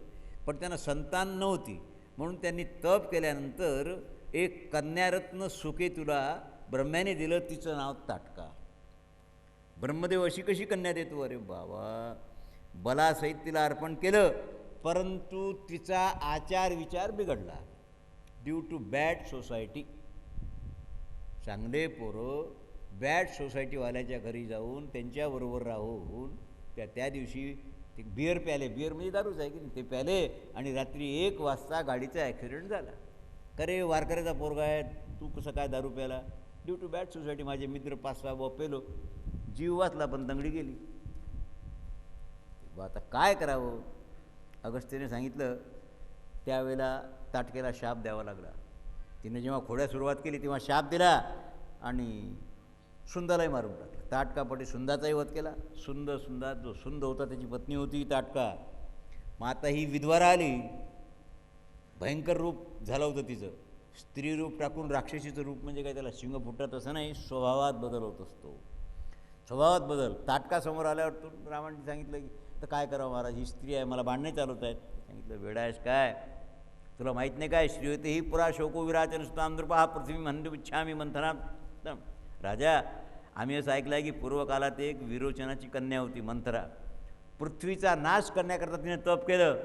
पण त्यांना संतान नव्हती. म्हणून त्यांनी तप केल्यानंतर एक कन्यारत्न सुकेतूला ब्रह्म्याने दिलं, तिचं नाव ताटका. ब्रह्मदेव अशी कशी कन्या देतो? अरे बाबा, बलासहित तिला अर्पण केलं, परंतु तिचा आचार विचार बिघडला ड्यू टू बॅड सोसायटी. चांगले पोरं बॅड सोसायटीवाल्याच्या घरी जाऊन त्यांच्याबरोबर राहून त्या दिवशी ते बिअर प्याले, बिअर म्हणजे दारूच आहे की नाही, ते प्याले आणि रात्री 1 वाजता गाडीचा ॲक्सिडेंट झाला. अरे वारकऱ्याचा पोरगा आहे, तू कसं काय दारू प्याला? Due to bad society. माझे मित्र 5-6 पेलो, जीव वाचला पण दंगडी गेली. आता काय करावं? अगस्त्याने सांगितलं. त्यावेळेला ताटकेला शाप द्यावा लागला. तिने जेव्हा खोड्या सुरुवात केली तेव्हा शाप दिला आणि सुंदालाही मारून टाकला. ताटकापटी सुंदाचाही वध केला. सुंदा जो सुंद होता त्याची पत्नी होती ताटका. मग आता ही विधवा आली. भयंकर रूप झालं होतं तिचं. स्त्री रूप टाकून राक्षसीचं रूप म्हणजे काय, त्याला शिंग फुटत असं नाही, स्वभावात बदल होत असतो. स्वभावात बदल. ताटका समोर आल्यावर तो रामाने सांगितलं की तर काय करावं महाराज, ही स्त्री आहे, मला बांधणे चालवत आहेत. सांगितलं वेडा आहेस काय, तुला माहीत नाही काय, श्रीवते ही पुरा शोको विराचन सुतामृपा हा पृथ्वी म्हणतो इच्छामी मंथना. राजा, आम्ही असं ऐकलं आहे की पूर्वकालात एक विरोचनाची कन्या होती मंथरा. पृथ्वीचा नाश करण्याकरता तिने तप केलं.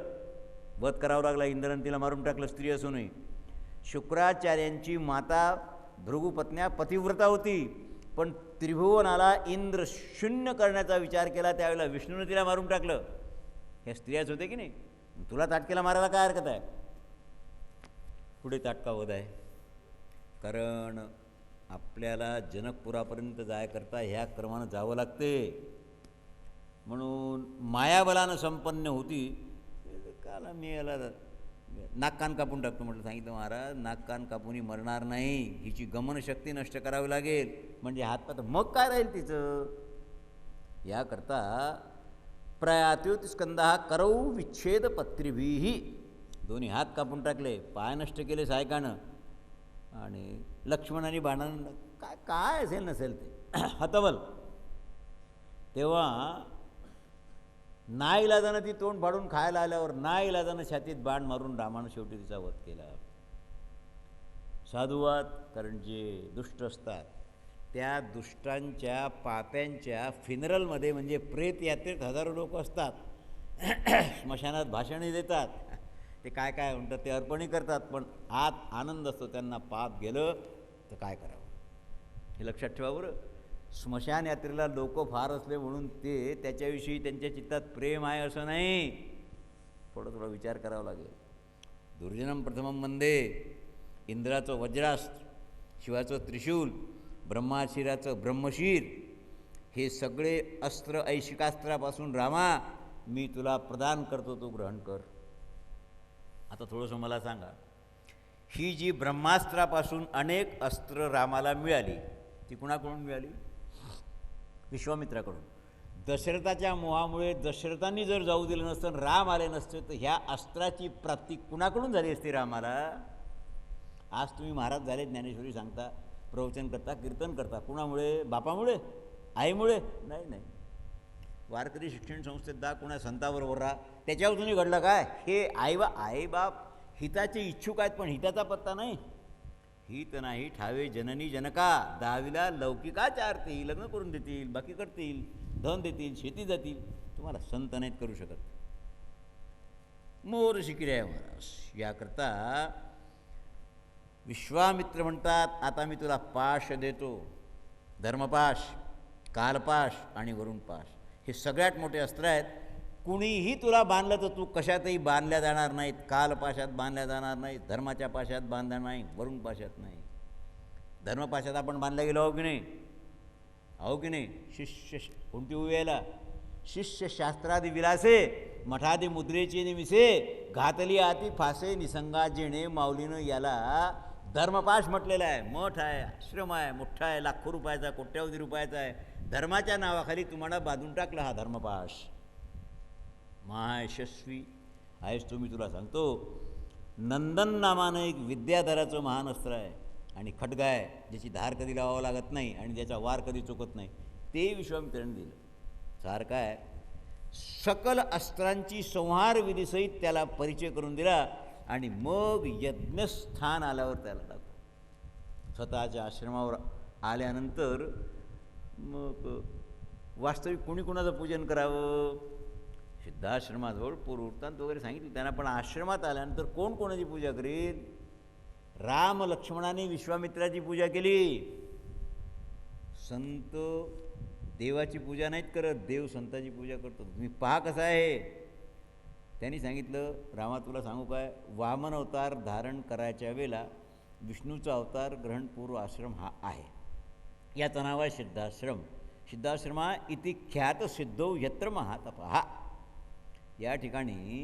वध करावं लागला. इंद्राने तिला मारून टाकलं स्त्री असूनही. शुक्राचार्यांची माता भृगुपत्न्या पतिव्रता होती, पण त्रिभुवनाला इंद्र शून्य करण्याचा विचार केला. त्यावेळेला विष्णूने तिला मारून टाकलं. ह्या स्त्रियाच होते की नाही. तुला ताटकेला मारायला काय हरकत आहे? पुढे ताटका वध आहे. कारण आपल्याला जनकपुरापर्यंत जायकरता ह्या क्रमानं जावं लागते. म्हणून मायाबलानं संपन्न होती. काला मी याला नाक कान कापून टाकतो म्हटलं. सांगितलं महाराज, नाक कान कापूनही मरणार नाही, हिची गमनशक्ती नष्ट करावी लागेल, म्हणजे हातपात मग काय राहील तिचं. याकरता प्रयात्युत्स्कंदा करौ विच्छेद पत्रिभिही. दोन्ही हात कापून टाकले, पाय नष्ट केले सायकानं, आणि लक्ष्मणाने बाणानं काय काय असेल नसेल ते हतबल. तेव्हा नाईलाजानं ती तोंड फाडून खायला आल्यावर नाईलाजानं छातीत बाण मारून रामानं शेवटी तिचा वध केला. साधुवाद, कारण जे दुष्ट असतात त्या दुष्टांच्या पाप्यांच्या फिनरलमध्ये, म्हणजे प्रेत यात्रेत हजारो लोक असतात, स्मशानात भाषणे देतात, ते काय काय म्हणतात ते अर्पणही करतात, पण आत आनंद असतो त्यांना. पाप गेलं तर काय करावं हे लक्षात ठेवा बरं. स्मशान यात्रेला लोक फार असले म्हणून ते त्याच्याविषयी त्यांच्या चित्तात प्रेम आहे असं नाही. थोडा विचार करावा लागेल. दुर्जनम प्रथमम वंदे. इंद्राचं वज्रास्त्र, शिवाचं त्रिशूल, ब्रह्माशिराचं ब्रह्मशीर, हे सगळे अस्त्र ऐशिकास्त्रापासून रामा मी तुला प्रदान करतो, तू ग्रहण कर. आता थोडंसं मला सांगा, ही जी ब्रह्मास्त्रापासून अनेक अस्त्र रामाला मिळाली ती कुणाकडून मिळाली? विश्वामित्राकडून. दशरथाच्या मोहामुळे दशरथांनी जर जाऊ दिलं नसतं, राम आले नसते, तर ह्या अस्त्राची प्राप्ती कुणाकडून झाली असती रामाला? आज तुम्ही महाराज झाले, ज्ञानेश्वरी सांगता, प्रवचन करता, कीर्तन करता, कुणामुळे? बापामुळे? आईमुळे? नाही नाही. वारकरी शिक्षण संस्थेत दा, कुणा संताबरोबर राहा, त्याच्यावरूनही घडलं काय? हे आईबाप हिताचे इच्छुक आहेत, पण हिताचा पत्ता नाही. हित नाही ठावे जननी जनका, दहावीला लौकिकाच्या आरती, लग्न करून देतील, बाकी करतील, धन देतील, शेती जातील, तुम्हाला संत नाहीत करू शकत. मोर शिकिरे आहे महाराज. याकरता विश्वामित्र म्हणतात, आता मी तुला पाश देतो. धर्मपाश, कालपाश आणि वरुणपाश हे सगळ्यात मोठे अस्त्र आहेत. कुणीही तुला बांधलं तर तू कशातही बांधल्या जाणार नाहीत. कालपाशात बांधल्या जाणार नाहीत, धर्माच्या पाशात बांधल्या नाही, वरुण पाशात नाही. धर्मपाशात आपण बांधल्या गेलो आहो की नाही? आहो की नाही? शिष्य कोणती उभी यायला? शिष्य शास्त्रादी विलासे, मठादी मुद्रेची निमिसे, घातली आती फासे, निसंगा जेणे माऊलीनं याला धर्मपाश म्हटलेला आहे. मठ आहे, आश्रम आहे, मोठा आहे, लाखो रुपयाचा, कोट्यावधी रुपयाचा आहे. धर्माच्या नावाखाली तुम्हाला बांधून टाकला हा धर्मपाश. महायशस्वी आहेस तू, मी तुला सांगतो. नंदन नामानं एक विद्याधराचं महान अस्त्र आहे, आणि खड्ग आहे ज्याची धार कधी लावावं लागत नाही आणि ज्याचा वार कधी चुकत नाही, ते विश्वामित्राने दिलं. सारखं आहे. सकल अस्त्रांची संहार विधीसहित त्याला परिचय करून दिला, आणि मग यज्ञस्थान आल्यावर त्याला टाकलं. स्वतःच्या आश्रमावर आल्यानंतर मग वास्तविक कोणी कोणाचं पूजन करावं? सिद्धाश्रमाजवळ पूर्ववृत्तांत वगैरे सांगितलं त्यांना, पण आश्रमात आल्यानंतर कोण कोणाची पूजा करेल? राम लक्ष्मणाने विश्वामित्राची पूजा केली. संत देवाची पूजा नाहीत करत, देव संताची पूजा करतो. तुम्ही पहा कसं आहे. त्यांनी सांगितलं, रामा तुला सांगू काय, वामन अवतार धारण करायच्या वेळेला विष्णूचा अवतार ग्रहणपूर्व आश्रम हा आहे. याचं नाव आहे सिद्धाश्रम. सिद्धाश्रमा इति ख्यात सिद्धौ यत्र महातपहा. या ठिकाणी